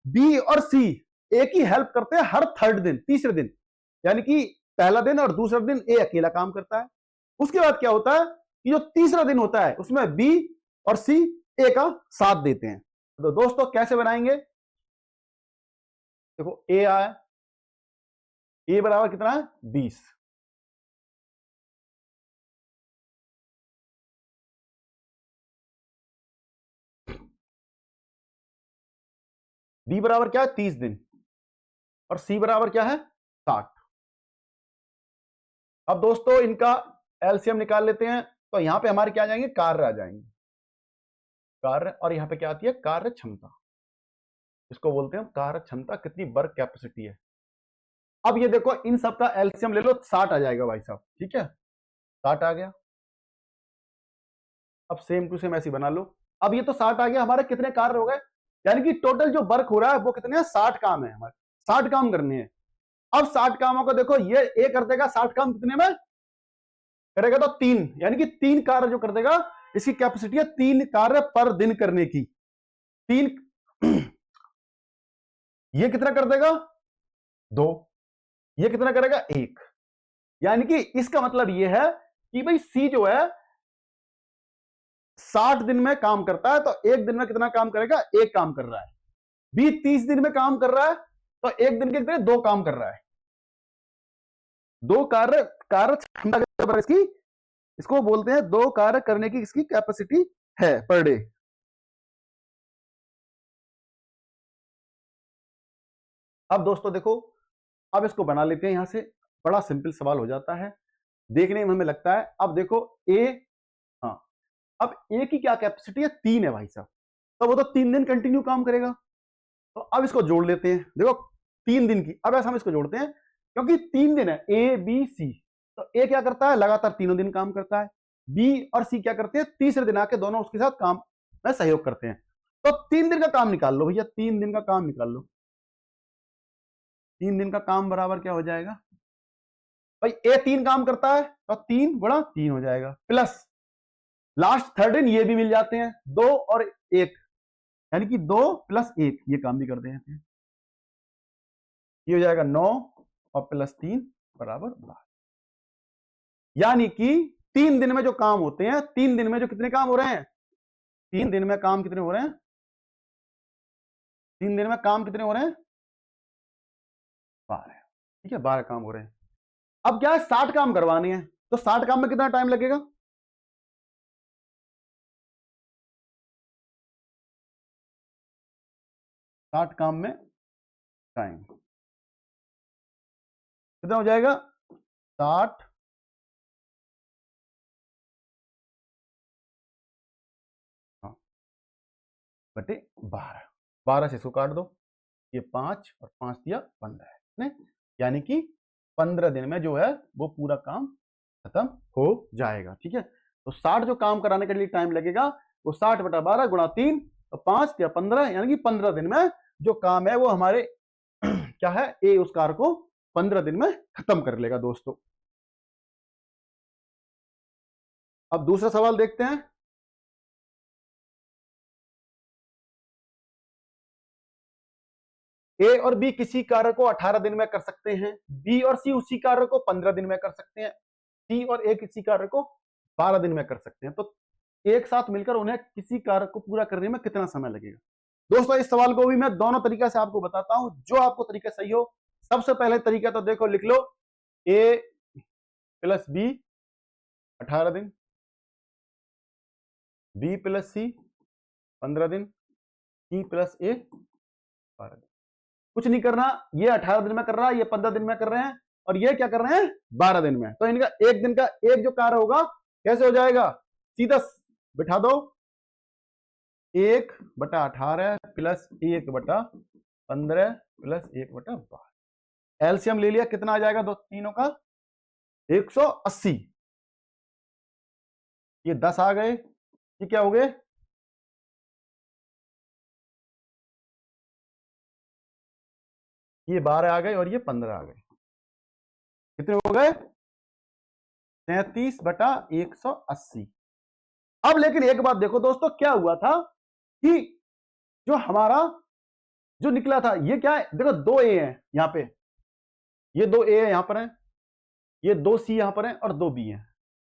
बी और सी ए की हेल्प करते हैं हर थर्ड दिन, तीसरे दिन, यानी कि पहला दिन और दूसरा दिन ए अकेला काम करता है। उसके बाद क्या होता है कि जो तीसरा दिन होता है उसमें बी और सी ए का साथ देते हैं। तो दोस्तों कैसे बनाएंगे, देखो ए आया, ए बराबर कितना है 20, बी बराबर क्या है 30 दिन, और सी बराबर क्या है 60। अब दोस्तों इनका एलसीएम निकाल लेते हैं, तो यहां पे हमारे क्या आ जाएंगे कार्य आ जाएंगे, कार्य, और यहां पे क्या आती है कार्य क्षमता, इसको बोलते हैं कार्य क्षमता, कितनी वर्क कैपेसिटी है। अब ये देखो इन सब का एलसीएम ले लो 60 आ जाएगा भाई साहब, ठीक है 60 आ गया। अब सेम टू सेम ऐसी बना लो, अब ये तो 60 आ गया, हमारे कितने कार्य हो गए, यानी कि टोटल जो वर्क हो रहा है वो कितने हैं, 60 काम है हमारे, 60 काम करने हैं। अब 60 कामों को देखो, ये ए कर देगा 60 काम कितने में करेगा, तो 3, यानी कि 3 कार्य जो कर देगा, इसकी कैपेसिटी है 3 कार्य पर दिन करने की। 3 ये कितना कर देगा, 2, ये कितना करेगा, 1। यानी कि इसका मतलब ये है कि भाई सी जो है 60 दिन में काम करता है, तो एक दिन में कितना काम करेगा, एक काम कर रहा है। बी 30 दिन में काम कर रहा है, तो एक दिन के कितने, 2 काम कर रहा है। 2 कार्य कार्य क्षमता के बराबर इसकी, इसको बोलते हैं 2 कार्य करने की इसकी कैपेसिटी है पर डे। अब दोस्तों देखो, अब इसको बना लेते हैं, यहां से बड़ा सिंपल सवाल हो जाता है, देखने में हमें लगता है। अब देखो ए, हाँ, अब ए की क्या कैपेसिटी है, 3 है भाई साहब, तो वो तो 3 दिन कंटिन्यू काम करेगा। तो अब इसको जोड़ लेते हैं, देखो 3 दिन की, अब ऐसा हम इसको जोड़ते हैं, क्योंकि 3 दिन है ए बी सी, तो ए क्या करता है, लगातार तीनों दिन काम करता है। बी और सी क्या करते हैं, तीसरे दिन आके दोनों उसके साथ काम में सहयोग करते हैं। तो 3 दिन का काम निकाल लो भैया, 3 दिन का काम निकाल लो। 3 दिन का काम बराबर क्या हो जाएगा भाई, ए 3 काम करता है, तो 3 गुणा 3 हो जाएगा, प्लस लास्ट 3 दिन ये भी मिल जाते हैं, 2 और 1, यानी कि 2 प्लस 1, ये काम भी कर देते हैं। ये हो जाएगा 9 और प्लस 3 बराबर 12। यानी कि 3 दिन में जो काम होते हैं, 3 दिन में जो कितने काम हो रहे हैं, 3 दिन में काम कितने हो रहे हैं, 3 दिन में काम कितने हो रहे हैं, 12। ठीक है, 12 काम हो रहे हैं। अब क्या है, 60 काम करवाने हैं, तो 60 काम में कितना टाइम लगेगा, 60 काम में टाइम कितना हो जाएगा, 60 बटे 12, 12 से इसको काट दो, ये 5 और 5 दिया 15 है, यानी कि 15 दिन में जो है वो पूरा काम खत्म हो जाएगा। ठीक है, तो 60 जो काम कराने के लिए टाइम लगेगा वो 60 बटा 12 गुणा 3, तो 5 या 15, यानी कि 15 दिन में जो काम है वो हमारे क्या है, ए उस कार्य को 15 दिन में खत्म कर लेगा दोस्तों। अब दूसरा सवाल देखते हैं। ए और बी किसी कार्य को 18 दिन में कर सकते हैं, बी और सी उसी कार्य को 15 दिन में कर सकते हैं, सी और ए किसी कार्य को 12 दिन में कर सकते हैं, तो एक साथ मिलकर उन्हें किसी कार्य को पूरा करने में कितना समय लगेगा। दोस्तों इस सवाल को भी मैं दोनों तरीका से आपको बताता हूं, जो आपको तरीका सही हो। सबसे पहले तरीका तो देखो, लिख लो ए प्लस बी 18 दिन, बी प्लस सी 15 दिन, सी प्लस ए 12 दिन। कुछ नहीं करना, ये 18 दिन में कर रहा है, ये 15 दिन में कर रहे हैं, और ये क्या कर रहे हैं, 12 दिन में। तो इनका एक दिन का एक जो कार्य होगा कैसे हो जाएगा, सीधा बिठा दो, 1/18 प्लस 1/15 प्लस 1/12। एलसीएम ले लिया, कितना आ जाएगा दो तीनों का, 180। ये 10 आ गए, ये क्या हो गए, ये 12 आ गए, और ये 15 आ गए, कितने हो गए, 33/180। अब लेकिन एक बात देखो दोस्तों, क्या हुआ था कि जो हमारा जो निकला था, ये क्या है, देखो 2 ए है यहां पे, ये 2 ए है यहां पर है, ये 2 सी यहां पर है, और 2 बी है,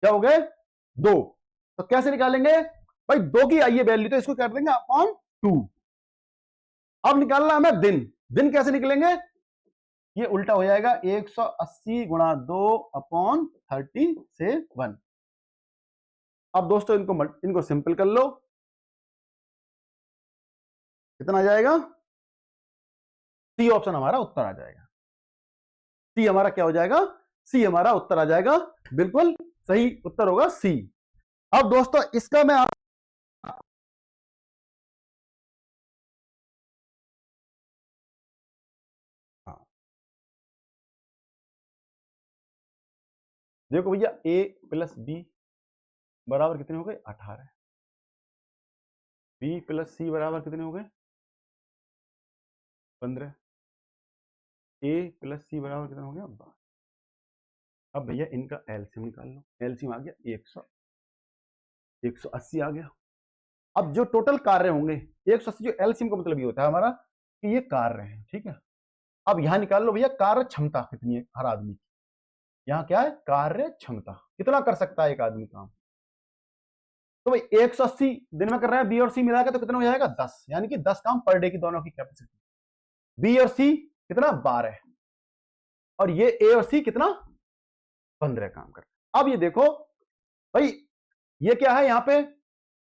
क्या हो गए 2। तो कैसे निकालेंगे भाई, 2 की आई है वैल्यू, तो इसको कर देंगे अपॉन 2। अब निकालना हमें दिन, दिन कैसे निकलेंगे, ये उल्टा हो जाएगा, 180 गुणा 2 अपॉन 37। अब दोस्तों इनको सिंपल कर लो, कितना आ जाएगा, सी ऑप्शन हमारा उत्तर आ जाएगा। सी हमारा क्या हो जाएगा, सी हमारा उत्तर आ जाएगा, बिल्कुल सही उत्तर होगा सी। अब दोस्तों इसका मैं हाँ, देखो भैया ए प्लस बी बराबर कितने हो गए, 18। बी प्लस सी बराबर कितने हो गए 15, ए प्लस सी बराबर कितना हो गया 12। अब भैया इनका एलसीएम निकाल लो, एलसीएम आ गया 180 आ गया। अब जो टोटल कार्य होंगे 180, जो एलसीएम का मतलब ये होता है हमारा कि ये कार्य है, ठीक है। अब यहां निकाल लो भैया कार्य क्षमता कितनी है हर आदमी की। यहाँ क्या है कार्य क्षमता, कितना कर सकता है एक आदमी काम। तो भाई 180 दिन में कर रहे हैं, बी और सी मिलाकर तो कितना हो जाएगा 10, यानी कि 10 काम पर डे की दोनों की कैपेसिटी। बी और सी कितना 12, और ये ए और सी कितना 15 काम कर। अब ये देखो भाई ये क्या है, यहाँ पे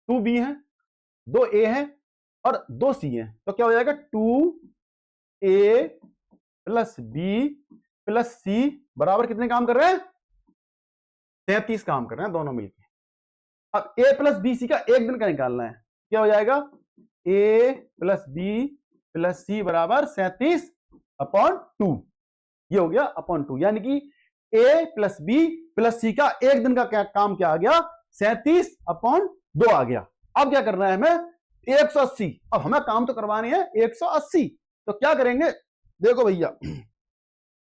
2 बी है, 2 ए है और 2 सी है, तो क्या हो जाएगा 2 ए प्लस बी प्लस सी बराबर कितने काम कर रहे हैं 33 काम कर रहे हैं दोनों मिलकर। अब ए प्लस बी सी का एक दिन का निकालना है, क्या हो जाएगा ए प्लस बी प्लस सी बराबर 37/2, ये हो गया अपॉन 2, यानी कि ए प्लस बी प्लस सी का एक दिन का काम क्या आ गया 37/2 आ गया। अब क्या करना है हमें 180, अब हमें काम तो करवानी है 180, तो क्या करेंगे देखो भैया,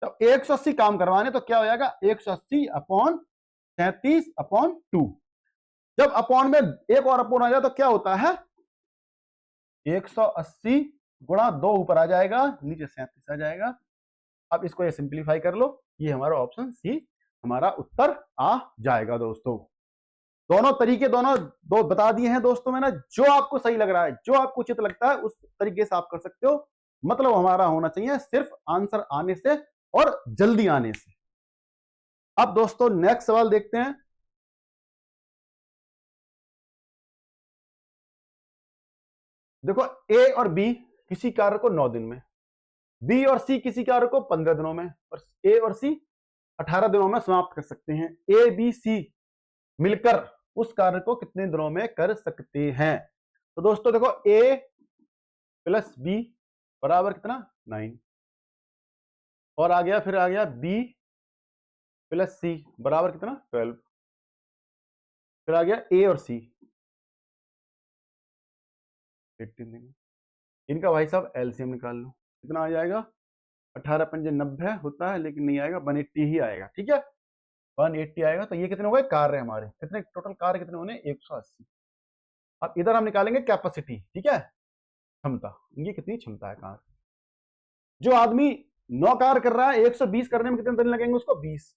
तो 180 काम करवाने तो क्या हो जाएगा 180/37/2। जब अपॉन में एक और अपॉन आ जाए तो क्या होता है 180 गुणा 2 ऊपर आ जाएगा, नीचे 37 आ जाएगा। अब इसको ये सिंप्लीफाई कर लो, ये हमारा ऑप्शन सी हमारा उत्तर आ जाएगा। दोस्तों दोनों तरीके दोनों दो बता दिए हैं दोस्तों मैंने, जो आपको सही लग रहा है जो आपको उचित लगता है उस तरीके से आप कर सकते हो, मतलब हमारा होना चाहिए सिर्फ आंसर आने से और जल्दी आने से। अब दोस्तों नेक्स्ट सवाल देखते हैं। देखो ए और बी किसी कार्य को 9 दिन में, बी और सी किसी कार्य को 15 दिनों में, और ए और सी 18 दिनों में समाप्त कर सकते हैं। ए बी सी मिलकर उस कार्य को कितने दिनों में कर सकते हैं। तो दोस्तों देखो ए प्लस बी बराबर कितना 9, और आ गया फिर आ गया बी प्लस सी बराबर कितना 12, फिर आ गया ए और सी 18 दिन। इनका भाई साहब एलसीएम निकाल लो, कितना आ जाएगा 18 पंजे 90 होता है, लेकिन नहीं आएगा 180 ही आएगा, ठीक है 180 आएगा। तो ये कितने हो गए कार्य हमारे, कितने टोटल कार्य कितने होने 180। अब इधर हम निकालेंगे कैपेसिटी, ठीक है क्षमता, इनकी कितनी क्षमता है कार्य। जो आदमी 9 कार्य कर रहा है 120 करने में कितने दिन लगेंगे उसको 20,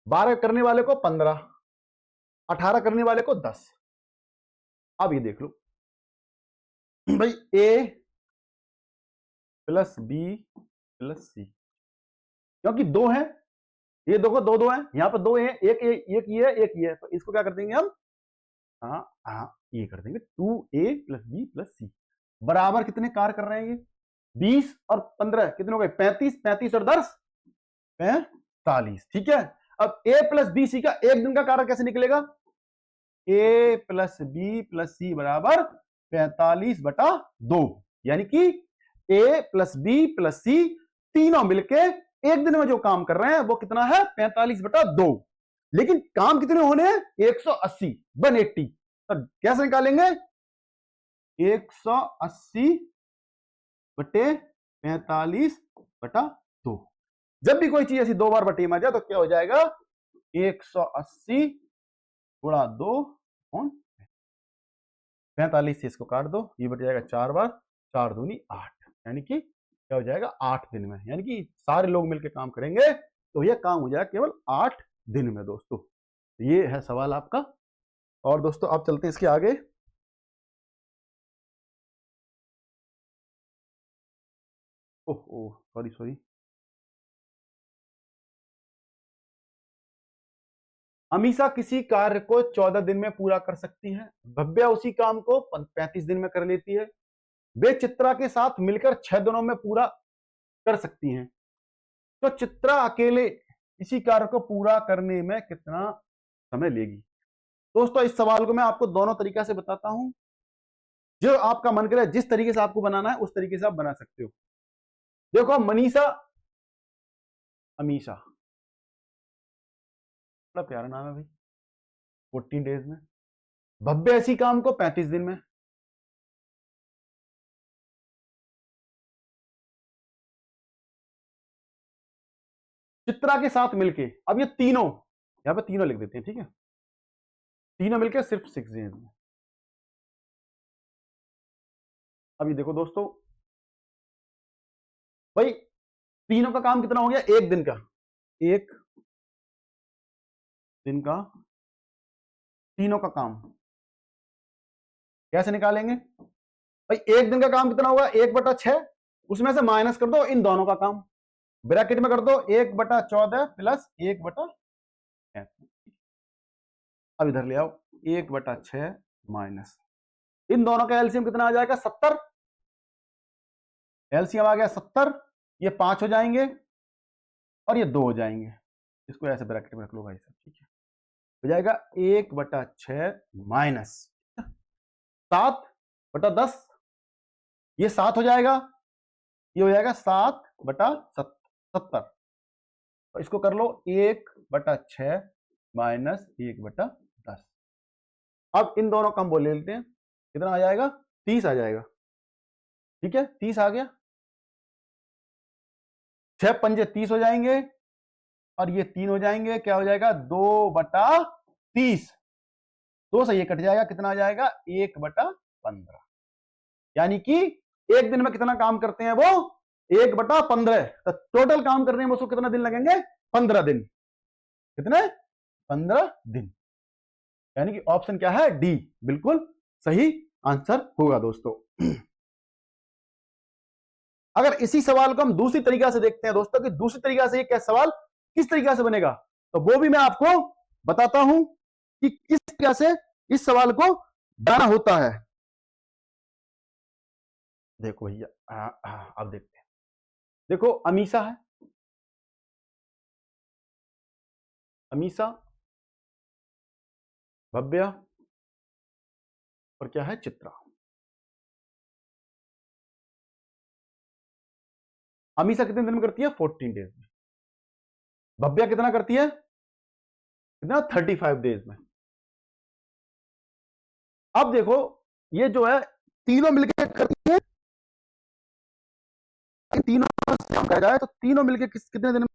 12 करने वाले को 15, 18 करने वाले को 10। अब ये देख लो भाई ए प्लस बी प्लस सी, क्योंकि 2 है, ये देखो 2 2 है, यहां पर 2 है, एक ये है एक ये है, तो इसको क्या कर देंगे हम ये कर देंगे 2a प्लस बी प्लस सी बराबर कितने कार्य कर रहे हैं ये 20 और 15 कितने हो गए 35, 35 और 10 45, ठीक है। अब a प्लस बी सी का एक दिन का कार्य कैसे निकलेगा a प्लस बी प्लस सी बराबर 45/2, यानी कि a प्लस बी प्लस सी तीनों मिलके एक दिन में जो काम कर रहे हैं वो कितना है 45/2, लेकिन काम कितने होने हैं 180 180। तो कैसे निकालेंगे 180/45/2। जब भी कोई चीज ऐसी 2 बार बटे में आ जाए तो क्या हो जाएगा 180 गुणा 2 45 से इसको काट दो, ये बट जाएगा 4 बार, 4 दूनी 8, यानी कि क्या हो जाएगा 8 दिन में, यानी कि सारे लोग मिलकर काम करेंगे तो यह काम हो जाएगा केवल 8 दिन में। दोस्तों ये है सवाल आपका, और दोस्तों आप चलते हैं इसके आगे। ओह सॉरी सॉरी, अमीषा किसी कार्य को 14 दिन में पूरा कर सकती है, भव्या उसी काम को 35 दिन में कर लेती है, वे चित्रा के साथ मिलकर 6 दिनों में पूरा कर सकती हैं, तो चित्रा अकेले इसी कार्य को पूरा करने में कितना समय लेगी। दोस्तों इस सवाल को मैं आपको दोनों तरीका से बताता हूं, जो आपका मन करे जिस तरीके से आपको बनाना है उस तरीके से आप बना सकते हो। देखो मनीषा अमीषा बड़ा प्यारा नाम है भाई, 14 डेज में भव्य इसी काम को 35 दिन में। चित्रा के साथ मिलके, अब ये तीनों, यहां पे तीनों लिख देते हैं, ठीक है, तीनों मिलके सिर्फ 6 डेज में। अब ये देखो दोस्तों, भाई तीनों का काम कितना हो गया, एक दिन का, एक दिन का तीनों का काम कैसे निकालेंगे भाई, एक दिन का काम कितना होगा, 1/6, उसमें से माइनस कर दो इन दोनों का काम, ब्रैकेट में कर दो 1/14 प्लस 1/6। अब इधर ले आओ 1/6 माइनस, इन दोनों का एलसीएम कितना आ जाएगा, 70। एलसीएम आ गया 70, ये 5 हो जाएंगे और ये 2 हो जाएंगे, इसको ऐसे ब्रैकेट में रख लो भाई साहब, ठीक है, हो जाएगा 1/6 माइनस 7/10, ये 7 हो जाएगा, ये हो जाएगा 7/70, तो इसको कर लो 1/6 माइनस 1/10। अब इन दोनों का हम बोल लेते हैं, कितना आ जाएगा, 30 आ जाएगा, ठीक है, 30 आ गया, 6 पंजे 30 हो जाएंगे और ये 3 हो जाएंगे, क्या हो जाएगा 2/30, 2 से ये कट जाएगा, कितना आ जाएगा 1/15, यानी कि एक दिन में कितना काम करते हैं वो, 1/15, तो टोटल काम करने में उसको कितना दिन लगेंगे, 15 दिन, कितने, 15 दिन, यानी कि ऑप्शन क्या है, डी बिल्कुल सही आंसर होगा दोस्तों। अगर इसी सवाल को हम दूसरी तरीका से देखते हैं दोस्तों, कि दूसरी तरीका से ये क्या सवाल किस तरीका से बनेगा, तो वो भी मैं आपको बताता हूं कि किस तरीका से इस सवाल को बनाना होता है। देखो भैया, अब देखते हैं, देखो अमीषा है, अमीषा, भव्या और क्या है, चित्रा। अमीषा कितने दिन में करती है, 14 डेज में। भव्या कितना करती है, कितना, 35 डेज में। अब देखो ये जो है तीनों मिलकर करती है, तीनों से हम कहा जाए तो तीनों मिलकर कितने दिन में,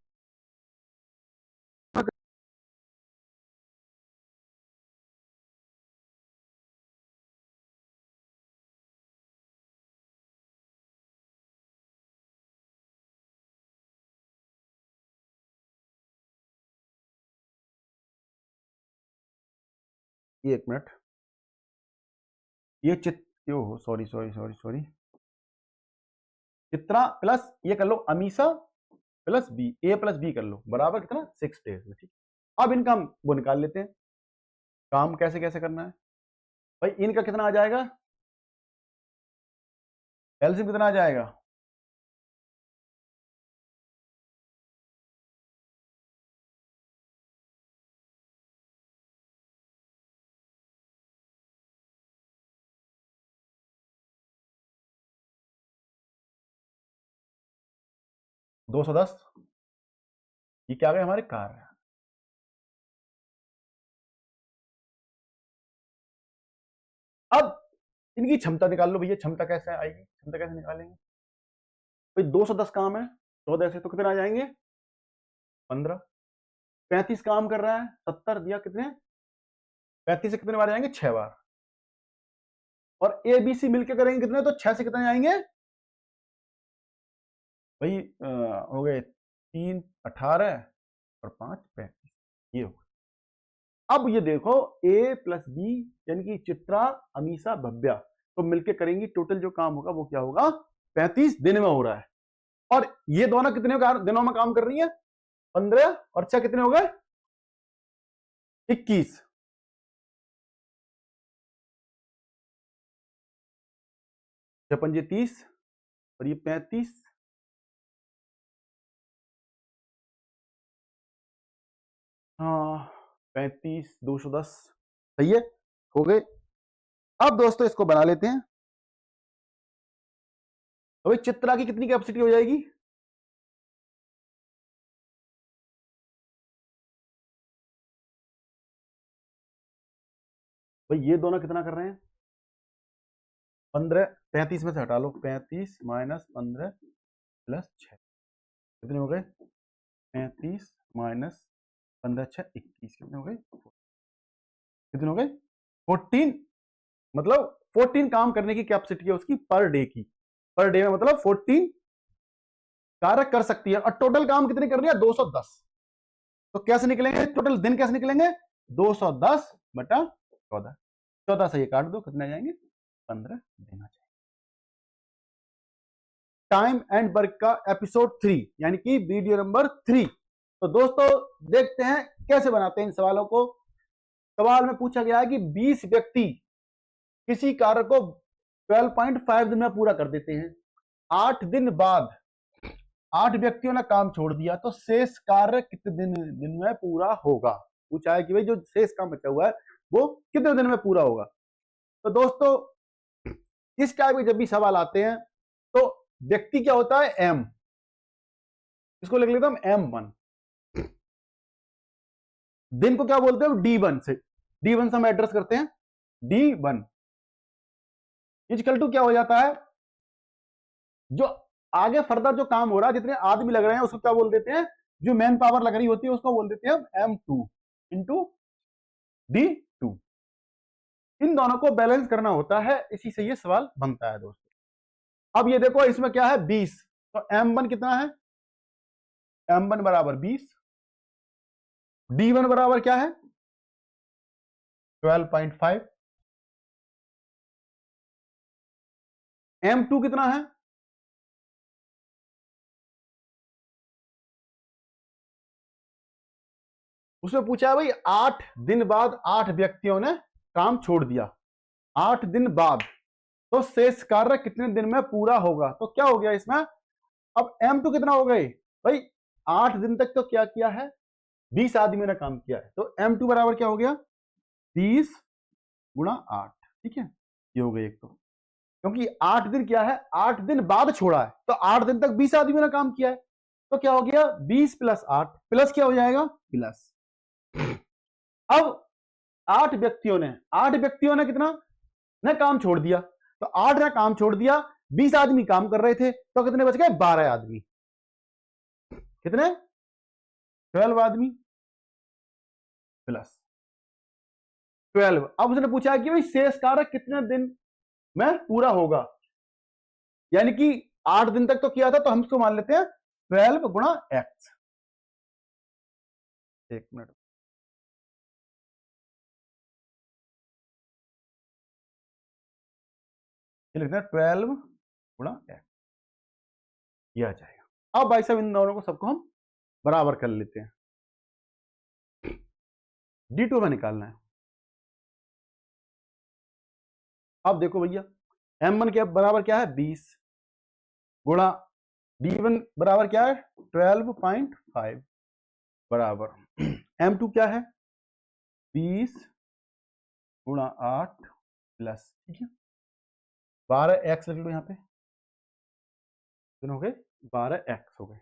एक मिनट, ये sorry sorry sorry sorry, Chitra plus ये कर लो अमीषा प्लस बी, ए प्लस बी कर लो, बराबर कितना, 6 डेज में, ठीक। अब इनका हम वो निकाल लेते हैं, काम कैसे कैसे करना है भाई, इनका कितना आ जाएगा, एलसीएम कितना आ जाएगा, दो सौ दस, ये क्या आ गए हमारे कार्य। अब इनकी क्षमता निकाल लो भैया, क्षमता कैसे आएगी, क्षमता कैसे निकालेंगे भाई, 210 काम है, 14 से तो कितने आ जाएंगे, 15, 35 काम कर रहा है, 70 दिया, कितने, 35 से कितने बार आएंगे, 6 बार, और ए बी सी मिलकर करेंगे कितने, तो 6 से कितने आएंगे भाई, हो गए 3 18 और 5 35, ये हो गया। अब ये देखो ए प्लस बी यानी कि चित्रा अमीषा भव्या तो मिलके करेंगी, टोटल जो काम होगा वो क्या होगा, 35 दिन में हो रहा है, और ये दोनों कितने दिनों में काम कर रही है, 15 और 6 कितने हो गए, 21, छपंजे 30 और ये 35, हाँ 35 210, सही है, हो गए। अब दोस्तों इसको बना लेते हैं, तो भाई चित्रा की कितनी कैपेसिटी हो जाएगी, भाई ये दोनों कितना कर रहे हैं 15, 35 में से हटा लो, 35 माइनस 15 प्लस 6 कितने हो गए 35 माइनस 15 6 21 कितने हो गए 14, मतलब 14 काम करने की कैपेसिटी है उसकी पर डे की, पर डे में मतलब 14 कार्य कर सकती है, और टोटल काम कितने कर रही है 210। तो कैसे निकलेंगे टोटल दिन, कैसे निकलेंगे 210 बटा 14, 14 से ये काट दो, कितने आ जाएंगे 15 दिन आ जाएंगे। टाइम एंड वर्क का एपिसोड 3 यानी कि वीडियो नंबर 3। तो दोस्तों देखते हैं कैसे बनाते हैं इन सवालों को। सवाल में पूछा गया है कि 20 व्यक्ति किसी कार्य को 12.5 दिन में पूरा कर देते हैं, 8 दिन बाद 8 व्यक्तियों ने काम छोड़ दिया, तो शेष कार्य कितने दिन में पूरा होगा। पूछा है कि भाई जो शेष काम बचा हुआ है वो कितने दिन में पूरा होगा। तो दोस्तों इस टाइप के जब भी सवाल आते हैं तो व्यक्ति क्या होता है एम, इसको लिख लेता हूं M1, दिन को क्या बोलते हैं D1 से, D1 से हम एड्रेस करते हैं D1 इक्वल टू क्या हो जाता है, जो आगे फर्दर जो काम हो रहा है जितने आदमी लग रहे हैं उसको क्या बोल देते हैं, जो मैन पावर लग रही होती है उसको बोल देते हैं M2 इंटू D2। इन दोनों को बैलेंस करना होता है, इसी से ये सवाल बनता है दोस्तों। अब ये देखो इसमें क्या है 20, तो M1 कितना है, M1 बराबर 20, D1 बराबर क्या है 12.5, M2 कितना है, उसमें पूछा है भाई 8 दिन बाद 8 व्यक्तियों ने काम छोड़ दिया, 8 दिन बाद, तो शेष कार्य कितने दिन में पूरा होगा। तो क्या हो गया इसमें, अब M2 कितना हो गए भाई 8 दिन तक तो क्या किया है 20 आदमी ने काम किया है, तो M2 बराबर क्या हो गया 20 गुणा 8, ठीक है ये हो गई एक, तो क्योंकि 8 दिन क्या है 8 दिन बाद छोड़ा है, तो 8 दिन तक 20 आदमी ने काम किया है, तो क्या हो गया 20 प्लस 8 प्लस क्या हो जाएगा प्लस। अब 8 व्यक्तियों ने कितना ने काम छोड़ दिया, तो 8 ने काम छोड़ दिया, 20 आदमी काम कर रहे थे, तो कितने बच गए 12 आदमी, कितने 12 आदमी प्लस 12। अब उसने पूछा कि भाई शेष कार्य कितने दिन में पूरा होगा, यानी कि 8 दिन तक तो किया था, तो हम इसको मान लेते हैं 12 गुणा x। एक मिनट, लिखते हैं 12 गुणा x, ये आ जाएगा। अब भाई साहब इन दोनों को सबको हम बराबर कर लेते हैं, D2 में निकालना है। अब देखो भैया M1 के बराबर क्या है 20 गुणा D1 बराबर क्या है 12.5 बराबर M2 क्या है 20 गुणा 8 प्लस, ठीक है 12x लिख लो यहाँ पे, हो गए 12x हो गए।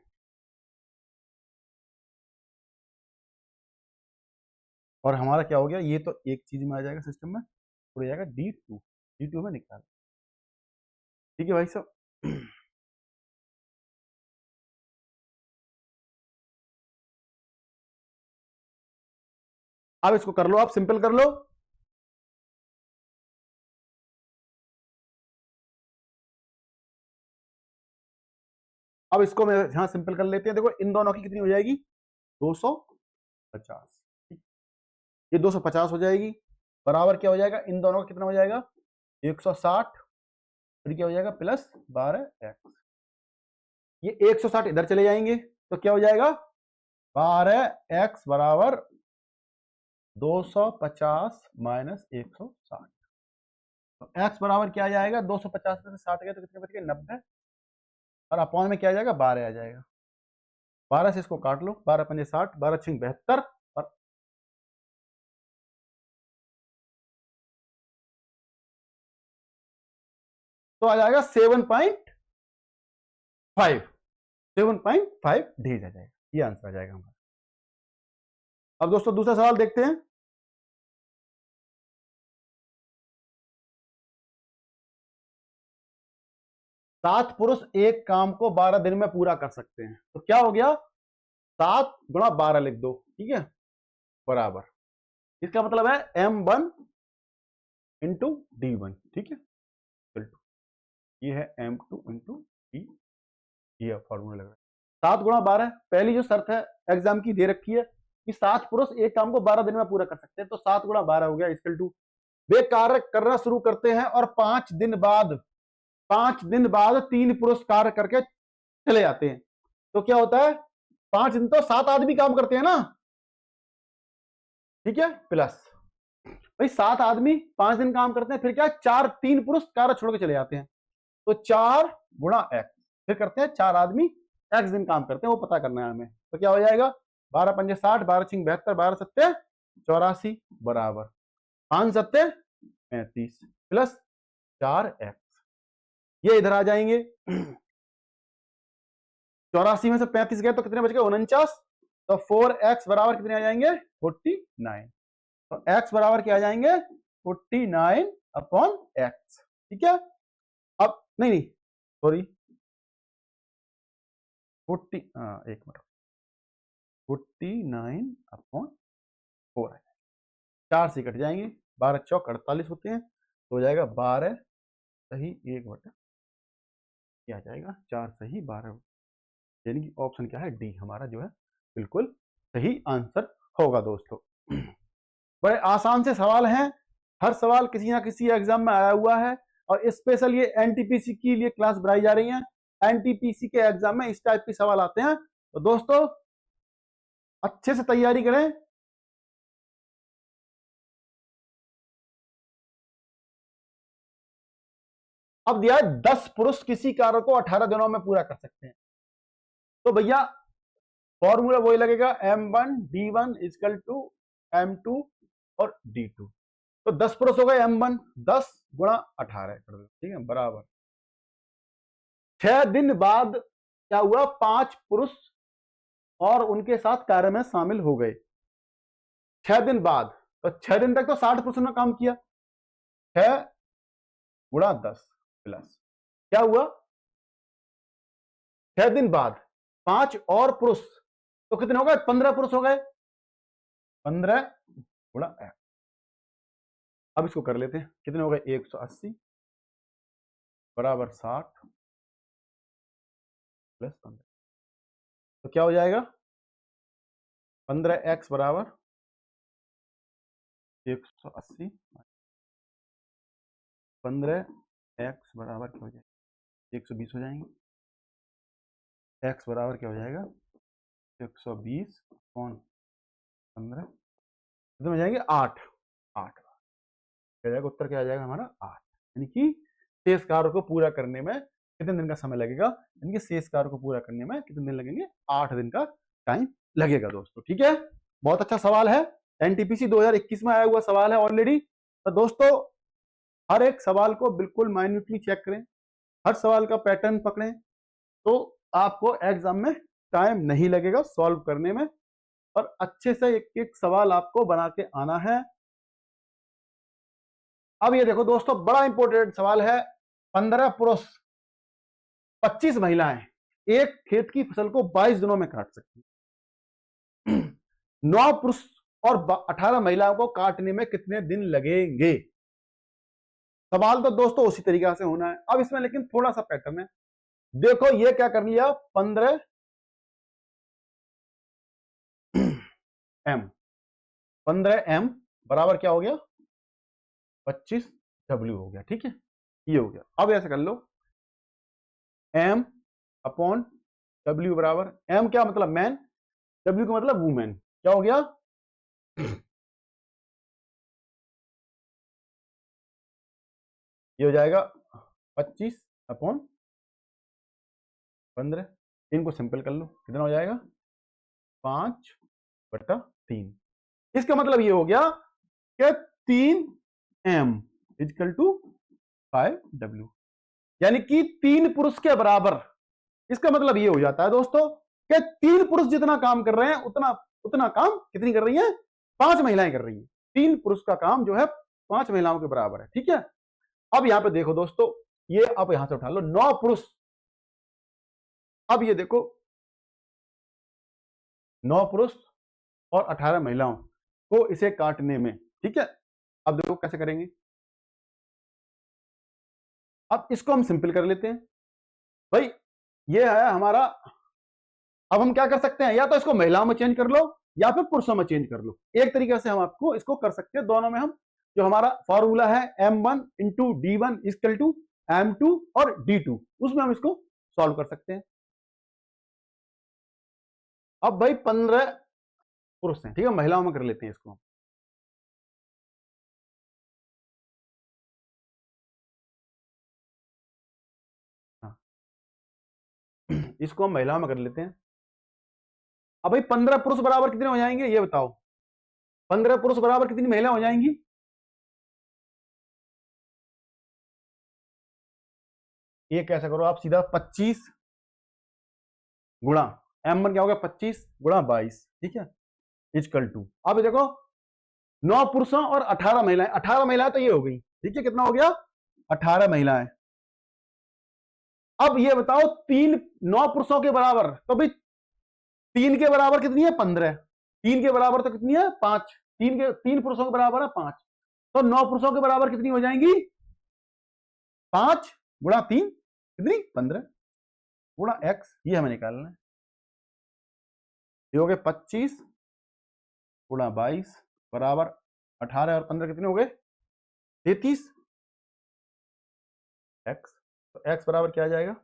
और हमारा क्या हो गया, ये तो एक चीज में आ जाएगा सिस्टम में, हो जाएगा D2 में निकाल, ठीक है भाई साहब। अब इसको कर लो, आप सिंपल कर लो, अब इसको मैं यहां सिंपल कर लेते हैं। देखो इन दोनों की कितनी हो जाएगी 250, ये 250 हो जाएगी, बराबर क्या हो जाएगा इन दोनों का कितना हो जाएगा 160, फिर क्या हो जाएगा प्लस 12x, ये 160 इधर चले जाएंगे, तो क्या हो जाएगा 12x बराबर 250 माइनस 160, तो x बराबर क्या आ जाएगा 250 में से 60 गया तो कितने बच गए 90, और अपॉन में क्या आ जाएगा 12 आ जाएगा, 12 से इसको काट लो, 12 पंजे 60, 12 छिंग 72, और तो आ जाएगा 7.5 डेज आ जाएगा, ये आंसर आ जाएगा हमारा। अब दोस्तों दूसरा सवाल देखते हैं। 7 पुरुष एक काम को 12 दिन में पूरा कर सकते हैं, तो क्या हो गया 7 गुणा 12 लिख दो, ठीक है, बराबर, इसका मतलब है M1 इंटू D1, ठीक है, ये है M2 इंटू D, ये फॉर्मूला लग रहा है। 7 गुणा 12, पहली जो शर्त है एग्जाम की दे रखी है कि 7 पुरुष एक काम को 12 दिन में पूरा कर सकते हैं, तो 7 गुणा 12 हो गया इक्वल टू, वे कार्य करना शुरू करते हैं और 5 दिन बाद 3 पुरुष कार्य करके चले जाते हैं, तो क्या होता है 5 दिन तो 7 आदमी काम करते हैं ना, ठीक है, प्लस भाई 7 आदमी 5 दिन काम करते हैं, फिर क्या 3 पुरुष कार्य छोड़ के चले जाते हैं, तो 4 गुणा x, फिर करते हैं 4 आदमी x दिन काम करते हैं, वो पता करना है हमें, तो क्या हो जाएगा 12 पंजे 60, 12 छिंग 72, 12 सत्ते 84 बराबर 5 सत्ते 35 प्लस 4x, ये इधर आ जाएंगे 84 में से 35 गए तो कितने बच गए 49, तो 4x बराबर कितने आ जाएंगे 49, तो x बराबर क्या आ जाएंगे 49 अपॉन x, ठीक है। अब नहीं सॉरी 40, एक मिनट, 49 अपॉन 4 है, 4 से कट जाएंगे, 12 चौक 48 होते हैं, तो हो जाएगा 12 सही 1 बटा क्या आ जाएगा 4 सही 12, यानी कि ऑप्शन क्या है डी हमारा जो है बिल्कुल सही आंसर होगा दोस्तों। बड़े आसान से सवाल हैं, हर सवाल किसी ना किसी एग्जाम में आया हुआ है, और स्पेशल ये एनटीपीसी के लिए क्लास बनाई जा रही है, एनटीपीसी के एग्जाम में इस टाइप के सवाल आते हैं, तो दोस्तों अच्छे से तैयारी करें। अब दिया है 10 पुरुष किसी कार्य को 18 दिनों में पूरा कर सकते हैं, तो भैया फॉर्मूला वही लगेगा M1 D1 equal to M2 और D2, तो 10 पुरुष हो गए M1 10 गुणा 18 कर दो, ठीक है, बराबर 6 दिन बाद क्या हुआ 5 पुरुष और उनके साथ कार्य में शामिल हो गए, 6 दिन बाद, तो 6 दिन तक तो 60 पुरुषों ने काम किया, 6 गुणा 10 प्लस क्या हुआ 6 दिन बाद 5 और पुरुष, तो कितने हो गए 15 पुरुष हो गए, 15 गुणा 1, अब इसको कर लेते हैं, कितने हो गए 180 बराबर 60 प्लस 15, तो क्या हो जाएगा 15x बराबर 180, 15x बराबर क्या हो जाएगा 120 हो जाएंगे, x बराबर क्या हो जाएगा 120 कौन 15 कितने हो जाएंगे 8 क्या जाएगा उत्तर क्या आ जाएगा हमारा 8, यानी कि शेष कार्य को पूरा करने में कितने दिन का समय लगेगा, यानी कि शेष कार्य को पूरा करने में कितने दिन लगेंगे 8 दिन का टाइम लगेगा दोस्तों, ठीक है। बहुत अच्छा सवाल है, एनटीपीसी 2021 में आया हुआ सवाल है ऑलरेडी, तो दोस्तों हर एक सवाल को बिल्कुल माइन्यूटली चेक करें, हर सवाल का पैटर्न पकड़ें, तो आपको एग्जाम में टाइम नहीं लगेगा सॉल्व करने में, और अच्छे से एक एक सवाल आपको बना के आना है। अब ये देखो दोस्तों बड़ा इंपॉर्टेंट सवाल है, 15 पुरुष 25 महिलाएं एक खेत की फसल को 22 दिनों में काट सकती हैं, 9 पुरुष और 18 महिलाओं को काटने में कितने दिन लगेंगे, सवाल तो दोस्तों उसी तरीका से होना है। अब इसमें लेकिन थोड़ा सा पैटर्न है, देखो ये क्या कर लिया 15 M बराबर क्या हो गया 25 W हो गया, ठीक है, ये हो गया। अब ऐसे कर लो M अपॉन W बराबर, M क्या मतलब मैन, W का मतलब वुमेन, क्या हो गया ये हो जाएगा 25 अपॉन 15, इनको सिंपल कर लो कितना हो जाएगा 5/3, इसका मतलब ये हो गया कि 3M इक्वल टू 5W, यानी कि 3 पुरुष के बराबर। इसका मतलब ये हो जाता है दोस्तों कि 3 पुरुष जितना काम कर रहे हैं उतना काम कितनी कर रही हैं 5 महिलाएं कर रही हैं, 3 पुरुष का काम जो है 5 महिलाओं के बराबर है, ठीक है। अब यहां पे देखो दोस्तों ये आप यहां से उठा लो 9 पुरुष। अब ये देखो 9 पुरुष और 18 महिलाओं को इसे काटने में, ठीक है। अब देखो कैसे करेंगे। अब इसको हम सिंपल कर लेते हैं भाई, ये है हमारा। अब हम क्या कर सकते हैं, या तो इसको महिलाओं में चेंज कर लो या फिर पुरुषों में चेंज कर लो। एक तरीके से हम आपको इसको कर सकते हैं, दोनों में हम जो हमारा फॉर्मूला है m1 into d1 equal to m2 और d2, उसमें हम इसको सॉल्व कर सकते हैं। अब भाई 15 पुरुष हैं, ठीक है, महिलाओं में कर लेते हैं इसको। हाँ, इसको हम महिलाओं में कर लेते हैं। अब भाई 15 पुरुष बराबर कितने हो जाएंगे ये बताओ, 15 पुरुष बराबर कितनी महिला हो जाएंगी। ये कैसे करो आप, सीधा 25 गुणा m1 क्या होगा 25 गुणा 22, ठीक है, इक्वल टू। अब देखो 9 पुरुषों और 18 महिलाएं, 18 महिलाएं तो ये हो गई, ठीक है, कितना हो गया 18 महिलाएं। अब ये बताओ 9 पुरुषों के बराबर, तो भाई 3 के बराबर कितनी है 15, 3 के बराबर तो कितनी है 5, 3 पुरुषों के बराबर है 5, तो 9 पुरुषों के बराबर कितनी हो जाएंगी 5 गुणा 3 कितनी 15 गुणा x, ये हमें निकालना है। ये हो गए 25 गुणा 22 बराबर 18 और 15 कितने हो गए 33 x, तो x बराबर क्या आ जाएगा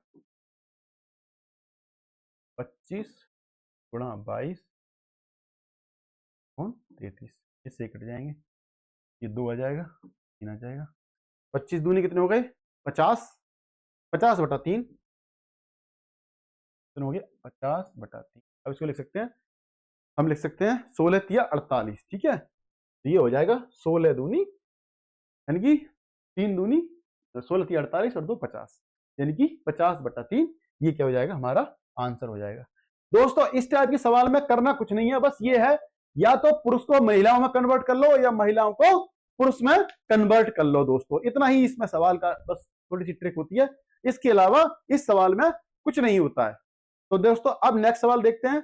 25 गुणा 22 और 33, इससे कट जाएंगे, ये 2 आ जाएगा 3 आ जाएगा, 25 दूनी कितने हो गए 50, 50 बटा 3 कितने हो गए 50 बटा 3। अब इसको लिख सकते हैं, हम लिख सकते हैं 16 तिया 48, ठीक है, तो ये हो जाएगा 16 दूनी यानी कि 3 दूनी 16 तिया 48 और 2 50, यानी कि 50 बटा 3, ये क्या हो जाएगा हमारा आंसर हो जाएगा। दोस्तों इस टाइप के सवाल में करना कुछ नहीं है, बस ये है या तो पुरुष को महिलाओं में कन्वर्ट कर लो या महिलाओं को पुरुष में कन्वर्ट कर लो। दोस्तों इतना ही इसमें सवाल का बस थोड़ी सी ट्रिक होती है, इसके अलावा इस सवाल में कुछ नहीं होता है। तो दोस्तों अब नेक्स्ट सवाल देखते हैं।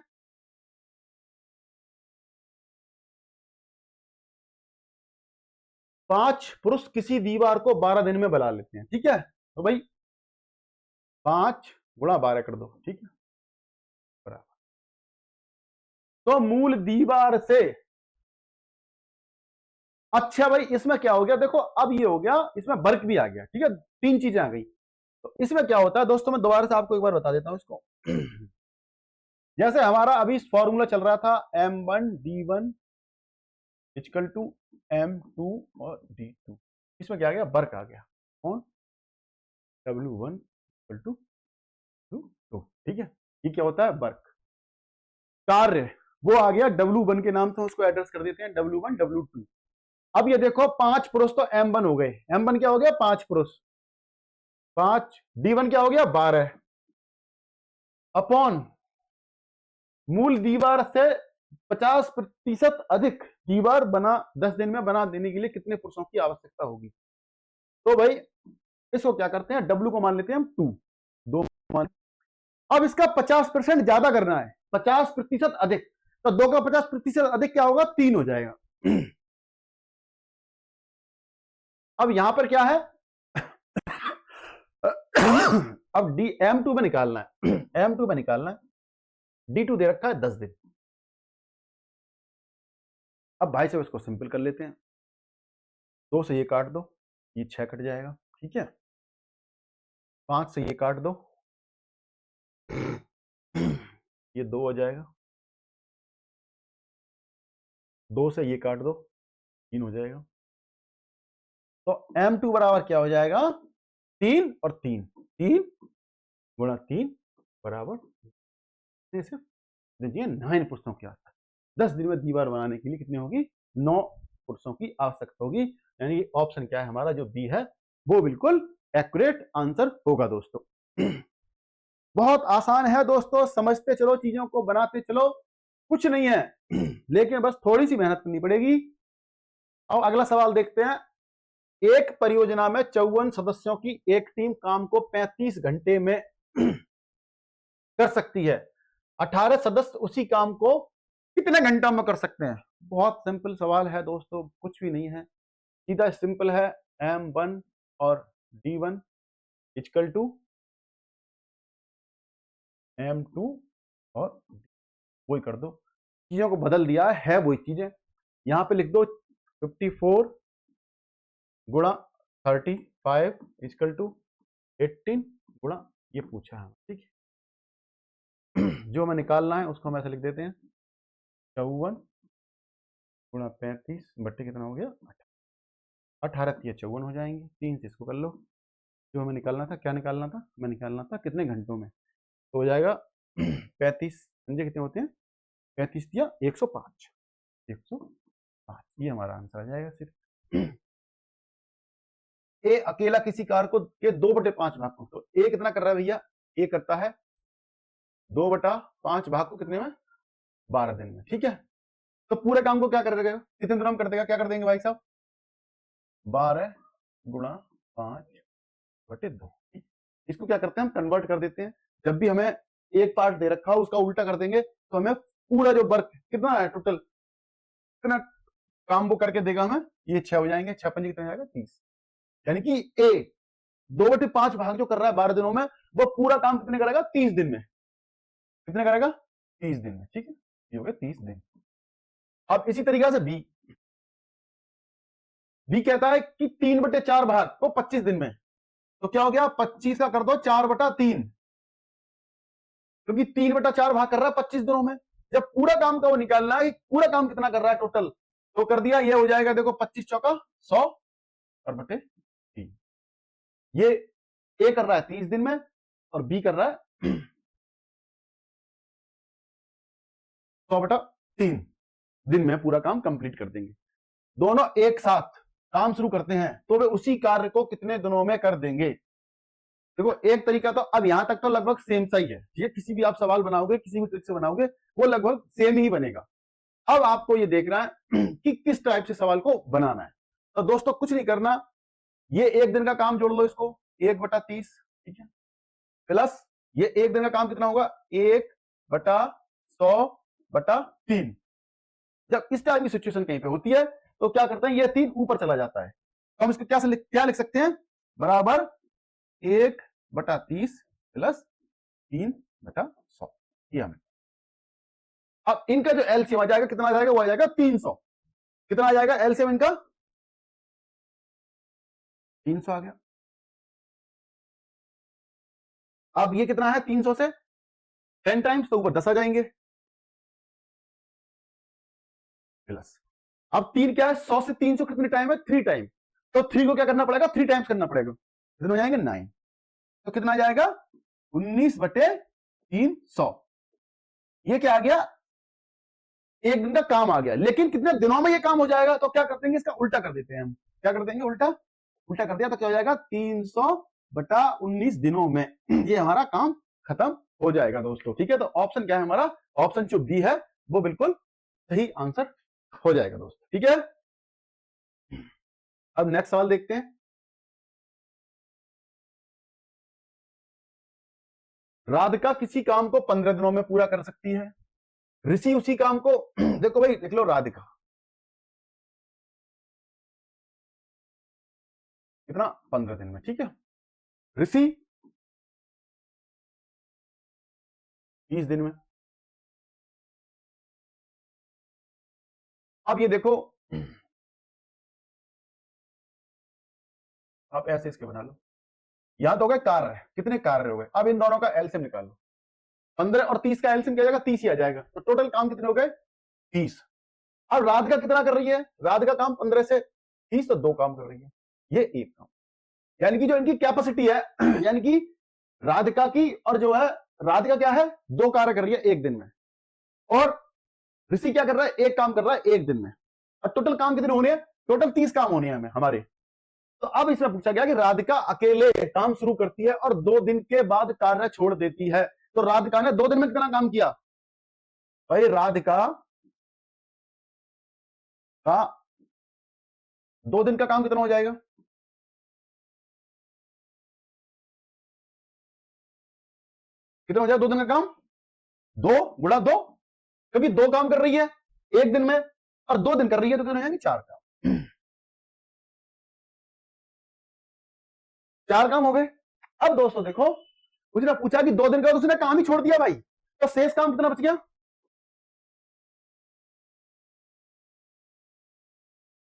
पांच पुरुष किसी दीवार को 12 दिन में बना लेते हैं, ठीक है, तो भाई 5 गुणा 12 कर दो, ठीक है, बराबर। तो मूल दीवार से, अच्छा भाई इसमें क्या हो गया देखो, अब ये हो गया इसमें वर्क भी आ गया, ठीक है, 3 चीजें आ गई। तो इसमें क्या होता है दोस्तों, मैं दोबारा से आपको एक बार बता देता हूं इसको। जैसे हमारा अभी फॉर्मूला चल रहा था m1 d1 equal to m2 और d2, इसमें क्या आ गया वर्क आ गया, कौन w1 इक्वल टू 2, ठीक है, ये क्या होता है वर्क। कार्य वो आ गया w1 के नाम से, उसको एड्रेस कर देते हैं w1 w2। अब ये देखो 5 पुरुष तो m1 हो गए, m1 क्या हो गया 5 पुरुष, 5 d1 क्या हो गया 12 अपॉन मूल दीवार से 50% अधिक दीवार बना 10 दिन में बना देने के लिए कितने पुरुषों की आवश्यकता होगी। तो भाई इसको क्या करते हैं, w को मान लेते हैं हम 2 मान। अब इसका 50% ज्यादा करना है, 50% अधिक, तो 2 का 50% अधिक क्या होगा 3 हो जाएगा। अब यहां पर क्या है अब m2 में निकालना है, m2 में निकालना है, d2 दे रखा है 10 दिन। अब भाई साहब इसको सिंपल कर लेते हैं, 2 से ये काट दो, ये 6 कट जाएगा, ठीक है, 5 से ये काट दो, ये 2 हो जाएगा, 2 से ये काट दो 3 हो जाएगा। तो m2 बराबर क्या हो जाएगा 3 और 3, 3 गुणा 3 बराबर सिर्फ देखिए 9 पुरुषों की आवश्यकता, 10 दिन में दीवार बनाने के लिए कितनी होगी 9 पुरुषों की आवश्यकता होगी, यानी ऑप्शन क्या है हमारा जो बी है वो बिल्कुल एक्यूरेट आंसर होगा। दोस्तों बहुत आसान है दोस्तों, समझते चलो चीजों को, बनाते चलो, कुछ नहीं है, लेकिन बस थोड़ी सी मेहनत करनी पड़ेगी। अब अगला सवाल देखते हैं। एक परियोजना में 54 सदस्यों की एक टीम काम को 35 घंटे में कर सकती है। 18 सदस्य उसी काम को कितने घंटों में कर सकते हैं? बहुत सिंपल सवाल है दोस्तों, कुछ भी नहीं है, सीधा सिंपल है। M1 और D1 इक्वल टू M2 और वही कर दो, चीजों को बदल दिया है वही चीजें। यहां पे लिख दो 54 गुणा 35 इक्वल टू 18 गुणा ये पूछा है, ठीक है। जो हमें निकालना है उसको हम ऐसे लिख देते हैं 54 गुणा 35 बट्टे कितना हो गया 18 ये 54 हो जाएंगे, 3 से इसको कर लो। जो हमें निकालना था, क्या निकालना था, हमें निकालना था कितने घंटों में, तो हो जाएगा 35 समझे कितने होते हैं, 35 दिया 105, 105 ये हमारा आंसर आ जाएगा सिर्फ। ए अकेला किसी कार को के 2/5 भाग को, तो ए कितना कर रहा है भैया, ए करता है 2/5 भाग को कितने में, 12 दिन में, ठीक है। तो पूरे काम को क्या कर देगा, कितने दिनों में कर देगा, क्या कर देंगे भाई साहब, 12 गुणा 5/2। इसको क्या करते हैं हम, कन्वर्ट कर देते हैं। जब भी हमें एक पार्ट दे रखा हो उसका उल्टा कर देंगे तो हमें पूरा जो वर्क कितना है टोटल, कितना काम वो करके देगा हमें, ये 6 हो जाएंगे, 6 पंजे कितना जाएगा 30। यानी कि ए 2/5 भाग जो कर रहा है 12 दिनों में, वो पूरा काम कितने करेगा, 30 दिन में, कितने करेगा 30 दिन में, ठीक है, ये हो गया 30 दिन। अब इसी तरीके से बी कहता है कि 3/4 भाग तो 25 दिन में, तो क्या हो गया 25 का कर दो 4/3, क्योंकि 3/4 भाग कर रहा है 25 दिनों में। जब पूरा काम का वो निकालना है पूरा काम कितना कर रहा है टोटल, तो कर दिया, ये हो जाएगा देखो 25 चौका 100 और बटे 3। ये ए कर रहा है 30 दिन में और बी कर रहा है 100/3 दिन में पूरा काम कंप्लीट कर देंगे। दोनों एक साथ काम शुरू करते हैं तो वे उसी कार्य को कितने दिनों में कर देंगे। देखो एक तरीका तो अब यहां तक तो लगभग सेम सा ही है, ये किसी भी आप सवाल बनाओगे किसी भी तरीके से बनाओगे वो लगभग सेम ही बनेगा। अब आपको ये देखना है कि किस टाइप से सवाल को बनाना है। तो दोस्तों कुछ नहीं करना, ये एक दिन का काम जोड़ लो इसको 1/30, ठीक है, प्लस ये एक दिन का काम कितना होगा 1/100/3। जब इस टाइप की सिचुएशन कहीं पे होती है तो क्या करते हैं, ये 3 ऊपर चला जाता है, तो हम इसको क्या लिख सकते हैं, बराबर 1/30 प्लस 3/100, ये हमें। अब इनका जो एलसीएम आ जाएगा कितना आ जाएगा, वो आ जाएगा 300। कितना आ जाएगा एलसीएम इनका, 300 आ गया। अब ये कितना है 300 से 10 टाइम्स तो ऊपर 10 आ जाएंगे, प्लस अब 3 क्या है 100 से 300 कितने टाइम है 3 टाइम, तो 3 को क्या करना पड़ेगा 3 टाइम्स करना पड़ेगा, कितने हो जाएंगे 9, तो कितना आ जाएगा 19/300। ये क्या आ गया, एक दिन का काम आ गया, लेकिन कितने दिनों में ये काम हो जाएगा, तो क्या कर देंगे इसका उल्टा कर देते हैं हम, क्या कर देंगे उल्टा कर दिया तो क्या हो जाएगा 300/19 दिनों में ये हमारा काम खत्म हो जाएगा दोस्तों, ठीक है। तो ऑप्शन क्या है हमारा, ऑप्शन जो बी है वो बिल्कुल सही आंसर हो जाएगा दोस्तों, ठीक है। अब नेक्स्ट सवाल देखते हैं। राधिका किसी काम को 15 दिनों में पूरा कर सकती है, ऋषि उसी काम को देखो भाई देख लो, राधिका कितना 15 दिन में, ठीक है, ऋषि 30 दिन में। अब ये देखो आप ऐसे इसके बना लो, यहां तो हो गए कार्य है, कितने कार्य हो गए, अब इन दोनों का एलसीएम निकालो, 15 और 30 का एलसीएम क्या जाएगा 30 ही आ जाएगा, तो टोटल काम कितने हो गए 30। अब राधिका कितना कर रही है, राधिका काम 15 से 30 तो 2 काम कर रही है, ये एक काम, यानी कि जो इनकी कैपेसिटी है यानी कि राधिका की और जो है राधिका क्या है 2 कार्य कर रही है एक दिन में, और ऋषि क्या कर रहा है एक काम कर रहा है एक दिन में, और टोटल काम कितने होने हैं, टोटल 30 काम होने हैं हमें हमारे। तो अब इसमें पूछा गया कि राधिका अकेले काम शुरू करती है और 2 दिन के बाद कार्य छोड़ देती है, तो राधिका ने 2 दिन में कितना काम किया, भाई राधिका का 2 दिन का काम कितना हो जाएगा, कितना हो जाएगा 2 दिन का काम? 2 गुणा 2, क्योंकि 2 काम कर रही है एक दिन में और 2 दिन कर रही है तो कितने हो जाएंगे? 4 काम। 4 काम हो गए। अब दोस्तों देखो, उसने पूछा कि 2 दिन का, तो उसने काम ही छोड़ दिया भाई, तो शेष काम कितना बच गया?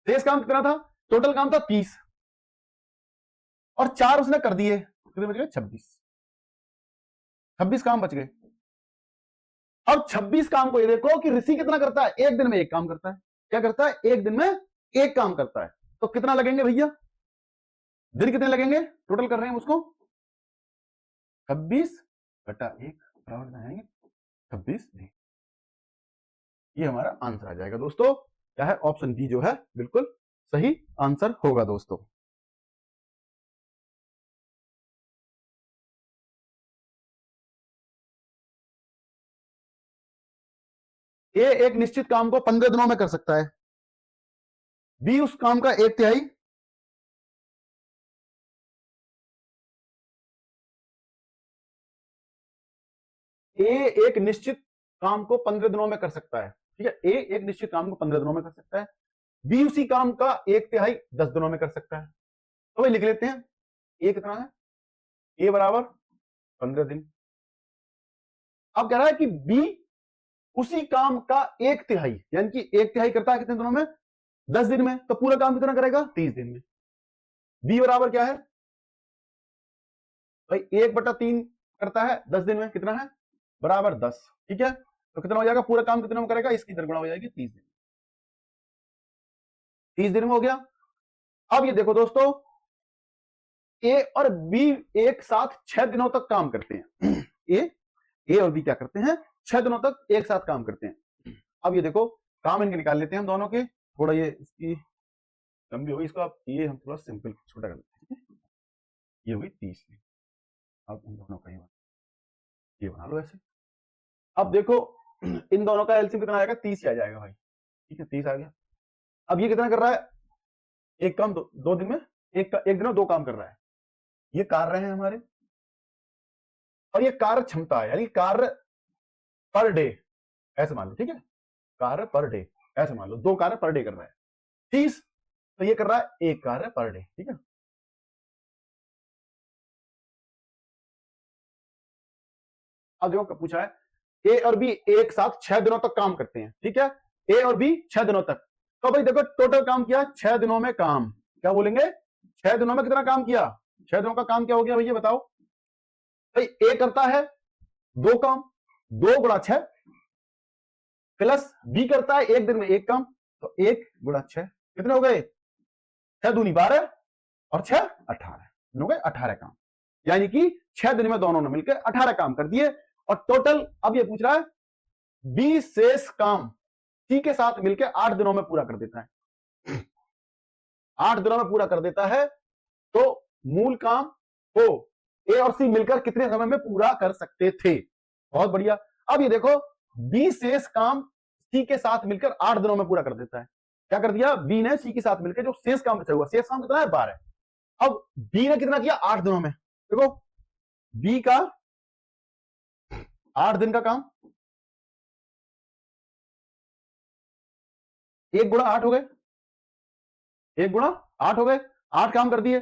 शेष काम कितना था? टोटल काम था 30 और 4 उसने कर दिए, कितने बच गए? 26। 26 काम बच गए। अब 26 काम को ये देखो कि ऋषि कितना करता है? एक दिन में एक काम करता है। क्या करता है? एक दिन में एक काम करता है। तो कितना लगेंगे भैया? दिन कितने लगेंगे? टोटल कर रहे हैं उसको, 26 बटा 1 बराबर आएंगे 26 दिन। ये हमारा आंसर आ जाएगा दोस्तों। क्या है? ऑप्शन बी जो है बिल्कुल सही आंसर होगा दोस्तों। ए एक निश्चित काम को 15 दिनों में कर सकता है, बी उस काम का 1/3, ए एक निश्चित काम को 15 दिनों में कर सकता है, ठीक है, ए एक निश्चित काम को 15 दिनों में कर सकता है, बी उसी काम का 1/3 10 दिनों में कर सकता है। तो भाई लिख लेते हैं, ए कितना है? ए बराबर 15 दिन। अब कह रहा है कि बी उसी काम का 1/3 यानी कि 1/3 करता है कितने दिनों में? 10 दिन में। तो पूरा काम कितना करेगा? 30 दिन में। बी बराबर क्या है भाई? 1/3 करता है 10 दिन में, कितना है? बराबर 10। ठीक है, तो कितना हो जाएगा? पूरा काम कितने में करेगा? इसकी दरगुणा हो जाएगी 30 दिन। 30 दिन में हो गया। अब ये देखो दोस्तों, ए और बी एक साथ 6 दिनों तक काम करते हैं। ए और बी क्या करते हैं? 6 दिनों तक एक साथ काम करते हैं। अब ये देखो, काम इनके निकाल लेते हैं हम दोनों के। थोड़ा ये इसकी लंबी होगी, इसको आप ये हम थोड़ा सिंपल छोटा कर लेते हैं। ये होगी 30 दिन। अब इन दोनों का ये बना लो ऐसे। अब देखो, इन दोनों का एलसीएम कितना आएगा? 30 ही आ जाएगा भाई। ठीक है, 30 आ गया। अब ये कितना कर रहा है? एक काम 2 दिन में, एक दिन में 2 काम कर रहा है। ये कार्य है हमारे, और ये कार्य क्षमता है, यानी कार्य पर डे ऐसे मान लो। ठीक है, कार्य पर डे ऐसे मान लो, 2 कार्य पर डे कर रहा है 30, तो ये कर रहा है 1 कार्य पर डे। ठीक है, अब देखो पूछा है ए और बी एक साथ 6 दिनों तक काम करते हैं। ठीक है, ए और बी 6 दिनों तक। तो भाई देखो, टोटल काम किया 6 दिनों में काम। क्या बोलेंगे? 6 दिनों में कितना काम किया? 6 दिनों का काम क्या हो गया भैया बताओ? भाई ए करता है 2 काम, 2 गुणा 6, प्लस बी करता है एक दिन में एक काम, तो 1 गुणा 6 कितने हो गए? 6 दूनी 12 और 6 18 हो गए 18 काम। यानी कि 6 दिन में दोनों ने मिलकर 18 काम कर दिए। और टोटल अब ये पूछ रहा है, बी शेष काम सी के साथ मिलकर 8 दिनों में पूरा कर देता है। 8 दिनों में पूरा कर देता है, तो मूल काम को ए और सी मिलकर कितने समय में पूरा कर सकते थे? बहुत बढ़िया। अब ये देखो, बी शेष काम सी के साथ मिलकर 8 दिनों में पूरा कर देता है। क्या कर दिया? बी ने सी के साथ मिलकर जो शेष काम बचा हुआ, शेष काम कितना है? 12। अब बी ने कितना किया? 8 दिनों में। देखो, बी का 8 दिन का काम, 1 गुणा 8 हो गए, 1 गुणा 8 हो गए, 8 काम कर दिए।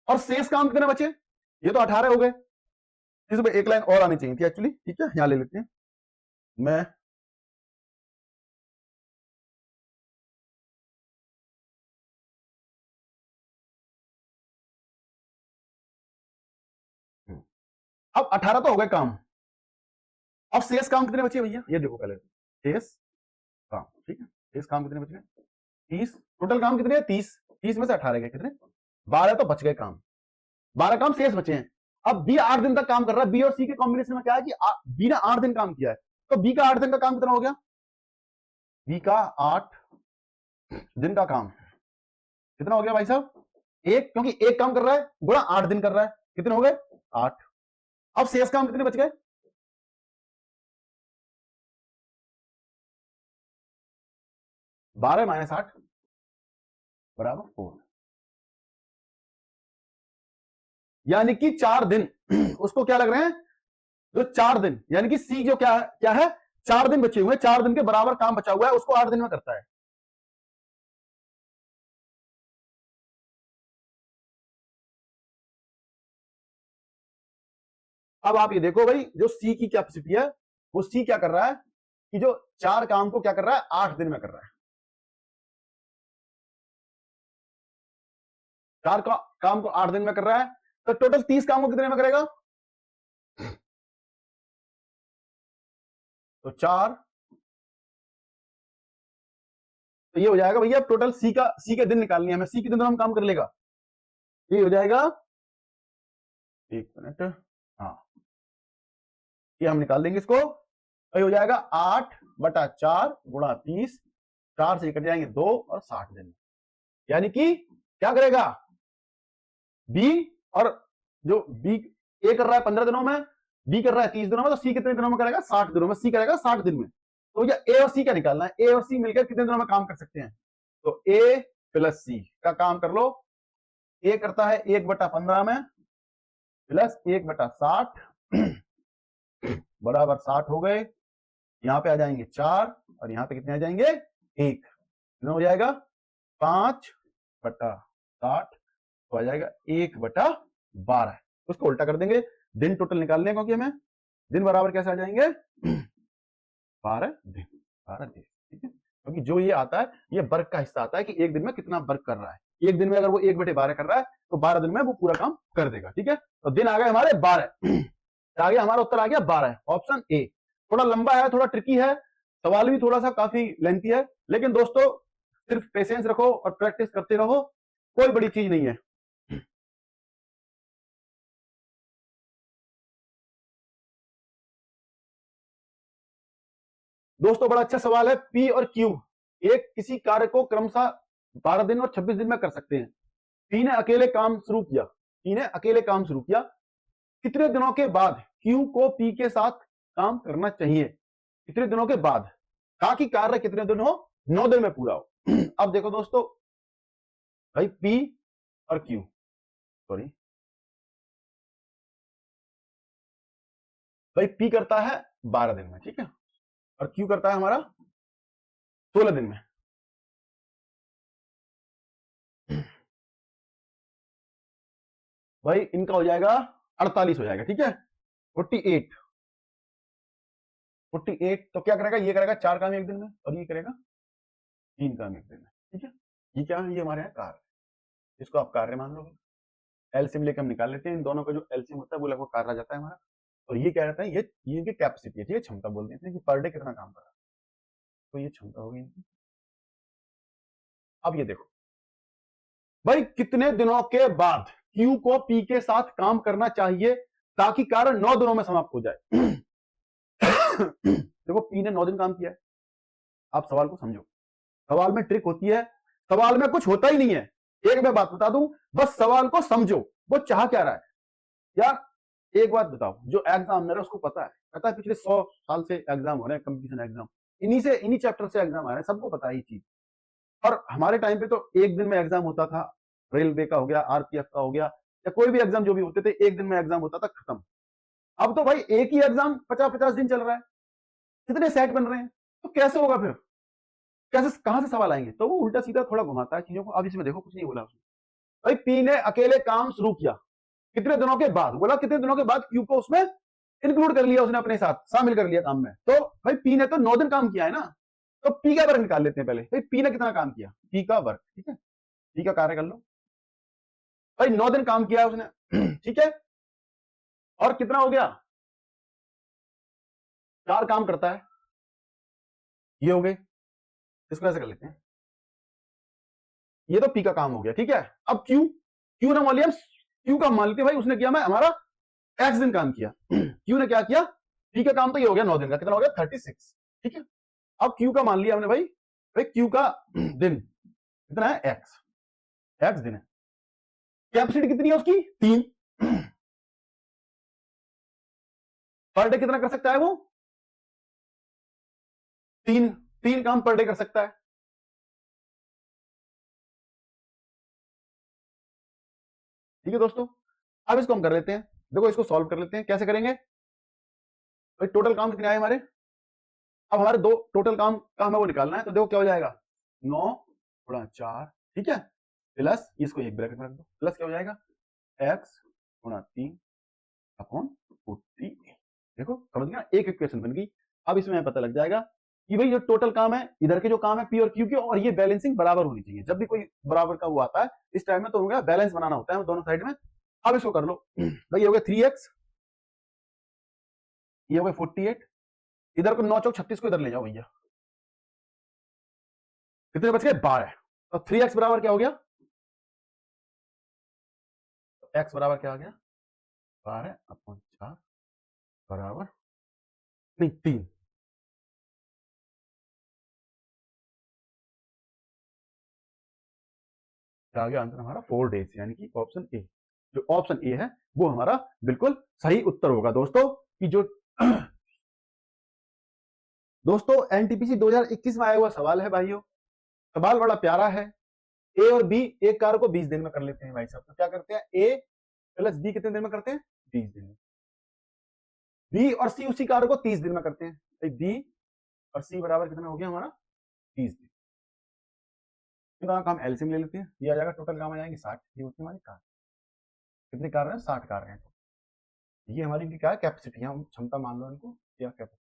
और शेष काम कितने बचे? ये तो 18 हो गए। इसमें एक लाइन और आनी चाहिए थी एक्चुअली। ठीक है, यहां ले लेते हैं। मैं अब 18 तो हो गए काम, अब शेष काम कितने बचे भैया? ये देखो पहले, शेष काम। ठीक है, शेष काम कितने बचे? 30। टोटल काम कितने? 30। 30 में से 18 गए कितने? 12 तो बच गए काम, 12 काम शेष बचे हैं। अब बी 8 दिन तक काम कर रहा है। बी और सी के कॉम्बिनेशन में क्या है कि बी ने 8 दिन काम किया है, तो बी का 8 दिन का काम कितना हो गया? बी का 8 दिन का काम कितना हो गया भाई साहब? 1, क्योंकि 1 काम कर रहा है गुणा 8 दिन कर रहा है, कितने हो गए? 8। अब शेष काम कितने बच गए? 12 माइनस 8 बराबर 4, यानी कि 4 दिन उसको क्या लग रहे हैं? जो 4 दिन, यानी कि सी जो क्या क्या है, 4 दिन बचे हुए, 4 दिन के बराबर काम बचा हुआ है, उसको 8 दिन में करता है। अब आप ये देखो भाई, जो सी की कैपेसिटी है, वो सी क्या कर रहा है कि जो 4 काम को क्या कर रहा है, 8 दिन में कर रहा है। 4 काम को 8 दिन में कर रहा है, तो टोटल 30 काम को कितने में करेगा? तो 4, तो ये हो जाएगा भैया टोटल सी के दिन निकालनी है हमें, सी कितने दिन हम काम कर लेगा, ये हो जाएगा, 1 मिनट, हाँ, ये हम निकाल देंगे इसको, ये हो जाएगा 8/4 × 30, 4 से कट जाएंगे 2 और 60 दिन, यानी कि क्या करेगा बी, और जो बी ए कर रहा है 15 दिनों में, बी कर रहा है 30 दिनों में, तो सी कितने दिनों में करेगा, 60 दिनों में, सी करेगा 60 दिन में। तो ये ए और सी क्या निकालना है, ए और सी मिलकर कितने दिनों में काम कर सकते हैं, तो ए प्लस सी का काम कर लो, ए करता है 1/15 में प्लस 1/60 बराबर 60 हो गए, यहाँ पे आ जाएंगे 4 और यहाँ पे कितने आ जाएंगे 1, कितना हो जाएगा 5/60, तो आ जाएगा 1/12, उसको उल्टा कर देंगे, दिन टोटल निकालने क्योंकि हमें दिन बराबर कैसे आ जाएंगे 12 दिन, 12 दिन, ठीक है, क्योंकि जो ये आता है ये वर्क का हिस्सा आता है कि एक दिन में कितना वर्क कर रहा है, एक दिन में अगर वो 1/12 कर रहा है तो 12 दिन में वो पूरा काम कर देगा, ठीक है, तो दिन आ गए हमारे 12, आ गया हमारा उत्तर आ गया 12, ऑप्शन ए। थोड़ा लंबा है, थोड़ा ट्रिकी है, सवाल भी थोड़ा सा काफी लेंथी है, लेकिन दोस्तों सिर्फ पेशेंस रखो और प्रैक्टिस करते रहो, कोई बड़ी चीज नहीं है। दोस्तों बड़ा अच्छा सवाल है, पी और क्यू एक किसी कार्य को क्रमशः 12 दिन और 26 दिन में कर सकते हैं। पी ने अकेले काम शुरू किया, पी ने अकेले काम शुरू किया, कितने दिनों के बाद क्यू को पी के साथ काम करना चाहिए, कितने दिनों के बाद, ताकि कार्य कितने दिन हो, 9 दिन में पूरा हो। अब देखो दोस्तों, भाई पी और क्यू, सॉरी भाई पी करता है 12 दिन में, ठीक है, और क्यू करता है हमारा 16 दिन में। भाई इनका हो जाएगा 48 हो जाएगा, ठीक है, 48, 48, तो क्या करेगा, ये करेगा 4 काम एक दिन में और ये करेगा 3 काम एक दिन में, ठीक है, ये क्या है, ये हमारे यहाँ कार्य, इसको आप कार्य मान लो, एलसीएम लेकर हम निकाल लेते हैं, इन दोनों का जो एलसीएम होता है वो लगभग कार्य आ जाता है हमारा, और ये क्या रहता है, ये इनकी कैपेसिटी है, ठीक है, क्षमता बोल देते हैं कि पर डे कितना काम कर रहा है, तो ये क्षमता होगी इनकी। अब ये देखो भाई, कितने दिनों के बाद क्यू को पी के साथ काम करना चाहिए ताकि कार्य 9 दिनों में समाप्त हो जाए। देखो पी ने 9 दिन काम किया है, आप सवाल को समझो, सवाल में ट्रिक होती है, सवाल में कुछ होता ही नहीं है, एक मैं बात बता दूं, बस सवाल को समझो, वो चाह क्या रहा है यार। एक बात बताओ, जो एग्जामिनर है उसको पता है पिछले 100 साल से एग्जाम हो रहे हैं, कंपटीशन एग्जाम, इन्हीं चैप्टर से एग्जाम आ रहे हैं, सबको पता है ये चीज, और हमारे टाइम पे तो एक दिन में एग्जाम होता था, रेलवे का हो गया, आरपीएफ का हो गया, या कोई भी एग्जाम जो भी होते थे, एक दिन में एग्जाम होता था, खत्म। अब तो भाई एक ही एग्जाम 50-50 दिन चल रहा है, कितने सेट बन रहे हैं, तो कैसे होगा फिर, कैसे कहां से सवाल आएंगे, तो वो उल्टा सीधा थोड़ा घुमाता है चीजों को। अब इसमें देखो कुछ नहीं बोला उसने, भाई पी ने अकेले काम शुरू किया, कितने दिनों के बाद, बोला कितने दिनों के बाद, क्यू को उसमें इंक्लूड कर लिया, उसने अपने साथ शामिल कर लिया काम में, तो भाई पी ने तो 9 दिन काम किया है ना, तो पी का वर्क निकाल लेते हैं पहले, भाई पी ने कितना काम किया, पी का वर्क, ठीक है, पी का कार्य कर लो, भाई 9 दिन काम किया है उसने, ठीक है, और कितना हो गया, 4 काम करता है, ये हो गए, इसको ऐसे कर लेते हैं, ये तो पी का काम हो गया, ठीक है, अब क्यू, क्यू ने मान लिया, क्यू का मान लेते भाई उसने किया, मैं हमारा एक्स दिन काम किया, क्यू ने क्या किया, पी का काम तो ये हो गया 9 दिन का, कितना हो गया 36, ठीक है, अब क्यू का मान लिया हमने भाई, भाई क्यू का दिन कितना है, एक्स, एक्स दिन है, कैपेसिटी कितनी है उसकी 3, पर डे कितना कर सकता है वो, 3 काम पर डे कर सकता है, ठीक है दोस्तों। अब इसको हम कर लेते हैं, देखो इसको सॉल्व कर लेते हैं, कैसे करेंगे, भाई टोटल काम कितने आए हमारे, अब हमारे दो टोटल काम है वो निकालना है, तो देखो क्या हो जाएगा 9 गुणा 4, ठीक है, प्लस इसको एक ब्रैकेट में रख दो, प्लस क्या हो जाएगा x गुणा 3 अपॉन 40। देखो समझ गया, एक इक्वेशन बन गई। अब इसमें हमें पता लग जाएगा कि भाई जो टोटल काम है, इधर के जो काम है पी और क्यू के, और ये बैलेंसिंग बराबर होनी चाहिए। जब भी कोई बराबर का वो आता है इस टाइम में, तो होगा बैलेंस बनाना होता है दोनों साइड में। अब इसको कर लो भाई, ये हो गया 3x, ये हो गया 48, इधर को 9 चौक 36 को इधर ले जाओ भैया, कितने बच गए 12। तो 3x बराबर क्या हो गया, x बराबर क्या आ गया 12 अपॉन 4 बराबर नहीं 3। क्या आ गया आंसर हमारा 4 डेज, यानी कि ऑप्शन ए, जो ऑप्शन ए है वो हमारा बिल्कुल सही उत्तर होगा दोस्तों। कि जो दोस्तों एनटीपीसी 2021 में आया हुआ सवाल है भाइयों, सवाल बड़ा प्यारा है। ए और बी एक कार्य को 20 दिन में कर लेते हैं भाई साहब, तो क्या करते हैं ए प्लस बी कितने दिन में करते हैं 20 दिन में, बी और सी उसी कार्य को 30 दिन में करते हैं, तो बी और सी बराबर कितना हो गया हमारा 30 दिन। काम एलसीएम ले लेते हैं, ये आ जाएगा टोटल काम आ जाएंगे 60, ये होती है हमारी कार, कितने कार्य हैं 60 कार्य हैं, ये हमारी इनकी क्या है कैपेसिटी, हम क्षमता मान लो इनको क्या कैपेसिटी।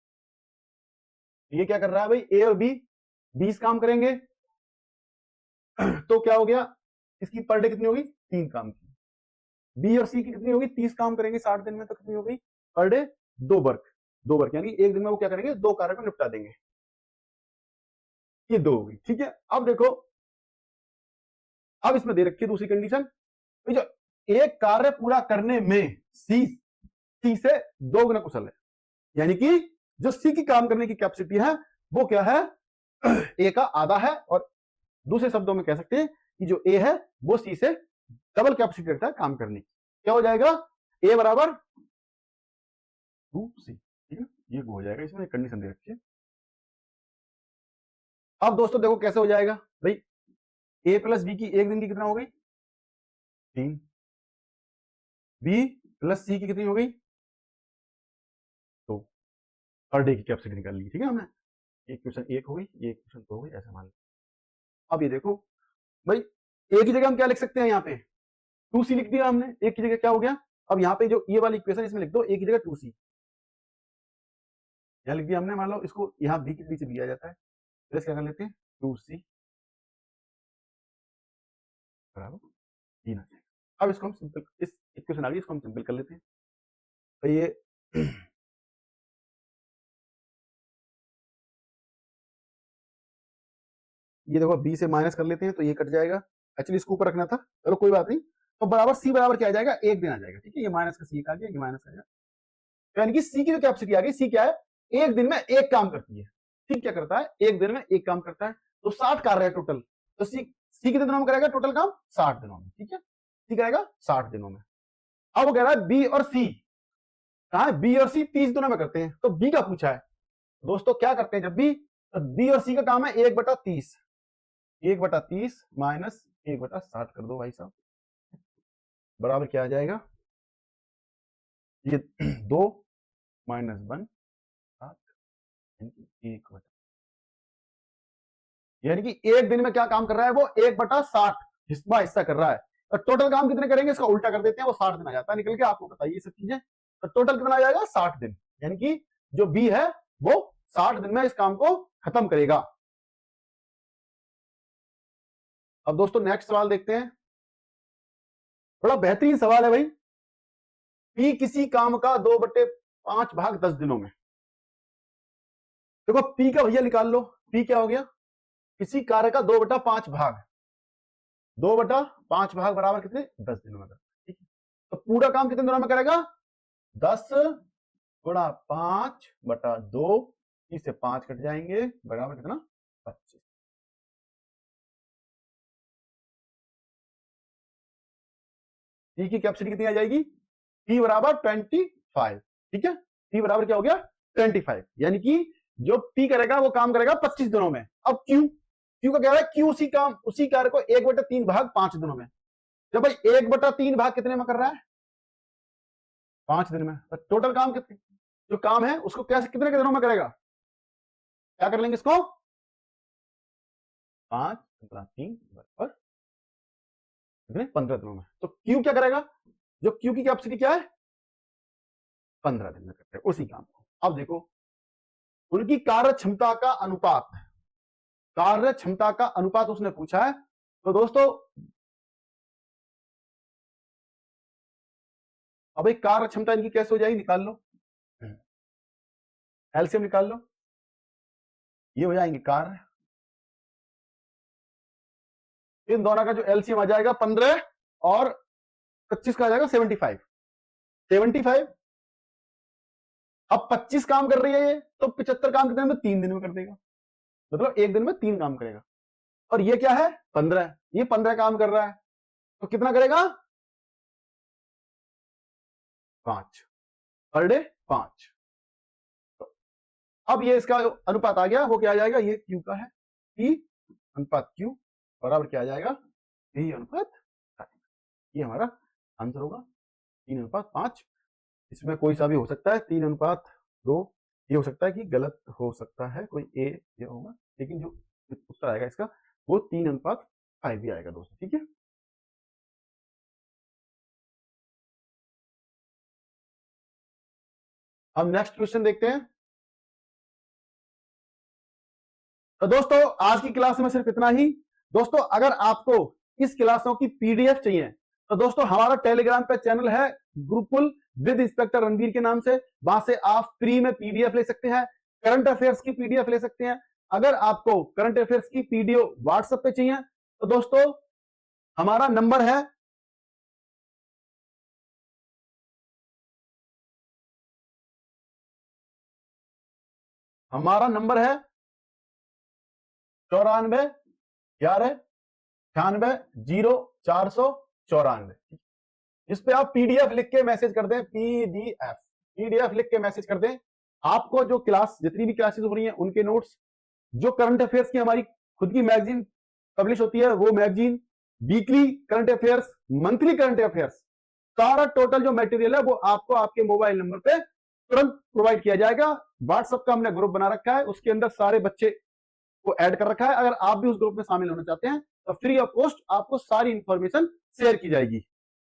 ये क्या कर रहा है भाई ए और बी 20 काम करेंगे तो क्या हो गया इसकी पर डे कितनी होगी 3 काम की, बी और सी की कितनी होगी 30 काम करेंगे 60 दिन में, तो कितनी हो गई पर डे 2 वर्क यानी एक दिन में वो क्या करेंगे 2 कार्य को निपटा देंगे, ये 2 होगी, ठीक है। अब देखो, अब इसमें दे रखी है दूसरी कंडीशन, तो जो एक कार्य पूरा करने में सी से 2 गुना कुशल है, यानी कि जो सी की काम करने की कैपेसिटी है वो क्या है ए का आधा है, और दूसरे शब्दों में कह सकते हैं कि जो ए है वो सी से डबल कैपेसिटी रखता है काम करने की। क्या हो जाएगा ए बराबर 2c, ठीक है, ये हो जाएगा, इसमें कंडीशन दे रखी है। अब दोस्तों देखो कैसे हो जाएगा भाई, ए प्लस बी की एक दिन की कितना हो गई 3, बी प्लस सी की कितनी हो गई 2, पर डे की कैपेसिटी निकाल ली, ठीक है हमने, एक क्वेश्चन एक हो गई, ये क्वेश्चन 2 हो गई, ऐसा मान लो। अब ये देखो भाई, एक ही जगह हम क्या लिख सकते हैं, यहाँ पे 2c लिख दिया हमने, एक की जगह क्या हो गया, अब यहाँ पे जो ये वाली इक्वेशन इसमें लिख दो एक ही जगह 2c, यहाँ लिख दिया हमने, मान लो इसको यहाँ बी के पीछे दिया जाता है, प्लस क्या कर लेते हैं 2c बराबर 3 आ जाएगा। अब इसको हम सिंपल, इस इक्वेशन आ गई, इसको हम सिंपल कर लेते हैं, तो ये ये देखो बी से माइनस कर लेते हैं तो ये कट जाएगा, एक्चुअली इसको ऊपर रखना था, चलो कोई बात नहीं, तो बराबर सी बराबर क्या आ जाएगा एक दिन आ जाएगा, ठीक है, ये माइनस का सी आ गया, ये माइनस आ गया, यानी कि सी की जो कैपेसिटी आ गई, सी क्या है एक दिन में एक काम करती है, ठीक क्या करता है एक दिन में एक काम करता है, तो 60 कार्य है टोटल, तो सी कितने दिनों में करेगा टोटल काम 60 दिनों में, ठीक है, सी करेगा 60 दिनों में। अब वो कह रहा है बी और सी, कहा है बी और सी 30 दिनों में करते हैं, तो बी का पूछा है दोस्तों, क्या करते हैं जब भी, तो बी और सी का काम है 1/30, 1/30 माइनस 1/60 कर दो भाई साहब, बराबर क्या आ जाएगा, ये 2 माइनस 1 7, यानी कि एक दिन में क्या काम कर रहा है वो 1/60 हिस्सा कर रहा है, तो टोटल काम कितने करेंगे इसका उल्टा कर देते हैं, वो 60 दिन आ जाता है निकल के, आपको बताइए सब चीजें, तो टोटल कितना आ जाएगा 60 दिन, यानी कि जो बी है वो 60 दिन में इस काम को खत्म करेगा। अब दोस्तों नेक्स्ट सवाल देखते हैं, बड़ा बेहतरीन सवाल है भाई, पी किसी काम का 2/5 भाग 10 दिनों में, देखो पी का भैया निकाल लो, पी क्या हो गया किसी कार्य का 2/5 भाग, 2/5 भाग बराबर कितने 10 दिनों में, ठीक है, तो पूरा काम कितने दिनों में करेगा 10 गुणा 5/2, इससे 5 कट जाएंगे बराबर कितना 25, पी की कैपेसिटी कितनी आ जाएगी पी बराबर 25, ठीक है, पी बराबर क्या हो गया 25, यानी कि जो पी करेगा वो काम करेगा 25 दिनों में। अब क्यू का कह रहा है क्यू उसी कार्य को 1/3 भाग 5 दिनों में, जब भाई 1/3 भाग कितने में कर रहा है 5 दिन में, तो टोटल काम कितने जो काम है उसको कैसे कितने के दिनों में करेगा, क्या कर लेंगे इसको, 5 15 3 बराबर 15 दिनों में। तो क्यू क्या करेगा, जो क्यू की कैपेसिटी क्या है 15 दिन में करते हैं उसी काम को। अब देखो उनकी कार्य क्षमता का अनुपात, कार्य क्षमता का अनुपात उसने पूछा है। तो दोस्तों अब एक कार्य क्षमता इनकी कैसे हो जाएगी, निकाल लो, एलसीएम निकाल लो, ये हो जाएंगे कार्य, इन दोनों का जो एलसीएम आ जाएगा 15 और 25 का आ जाएगा 75। 75 अब 25 काम कर रही है ये, तो 75 काम कितने में 3 दिन में कर देगा, मतलब एक दिन में 3 काम करेगा। और ये क्या है 15, ये 15 काम कर रहा है, तो कितना करेगा 5 पर डे 5। तो अब ये इसका अनुपात आ गया, वो क्या आ जाएगा, ये क्यू का है, P अनुपात Q बराबर क्या आ जाएगा, P अनुपात, ये हमारा आंसर होगा 3 अनुपात 5। इसमें कोई सा भी हो सकता है, 3 अनुपात 2, ये हो सकता है कि गलत हो सकता है, कोई ए ये होगा, लेकिन जो उत्तर आएगा इसका वो 3 अनुपात 5 भी आएगा दोस्तों, ठीक है। अब नेक्स्ट क्वेश्चन देखते हैं। तो दोस्तों आज की क्लास में सिर्फ इतना ही। दोस्तों अगर आपको इस क्लासों की पीडीएफ चाहिए तो दोस्तों हमारा टेलीग्राम पे चैनल है गुरुकुल विद इंस्पेक्टर रणवीर के नाम से, वहां से आप फ्री में पीडीएफ ले सकते हैं, करंट अफेयर्स की पीडीएफ ले सकते हैं। अगर आपको करंट अफेयर्स की पीडीएफ व्हाट्सएप पे चाहिए तो दोस्तों हमारा नंबर है हमारा नंबर है 94 11 98 0 494, जिस पे आप पीडीएफ लिख के मैसेज कर दें, पीडीएफ लिख के मैसेज कर दें। आपको जो क्लास जितनी भी क्लासेस हो रही हैं उनके नोट्स, जो करंट अफेयर्स की हमारी खुद की मैगजीन पब्लिश होती है वो magazine, weekly current affairs, monthly current affairs, सारा टोटल जो मटेरियल है वो आपको आपके मोबाइल नंबर पे तुरंत प्रोवाइड किया जाएगा। व्हाट्सएप का हमने ग्रुप बना रखा है, उसके अंदर सारे बच्चे को ऐड कर रखा है। अगर आप भी उस ग्रुप में शामिल होना चाहते हैं तो फ्री ऑफ कॉस्ट आपको सारी इंफॉर्मेशन शेयर की जाएगी।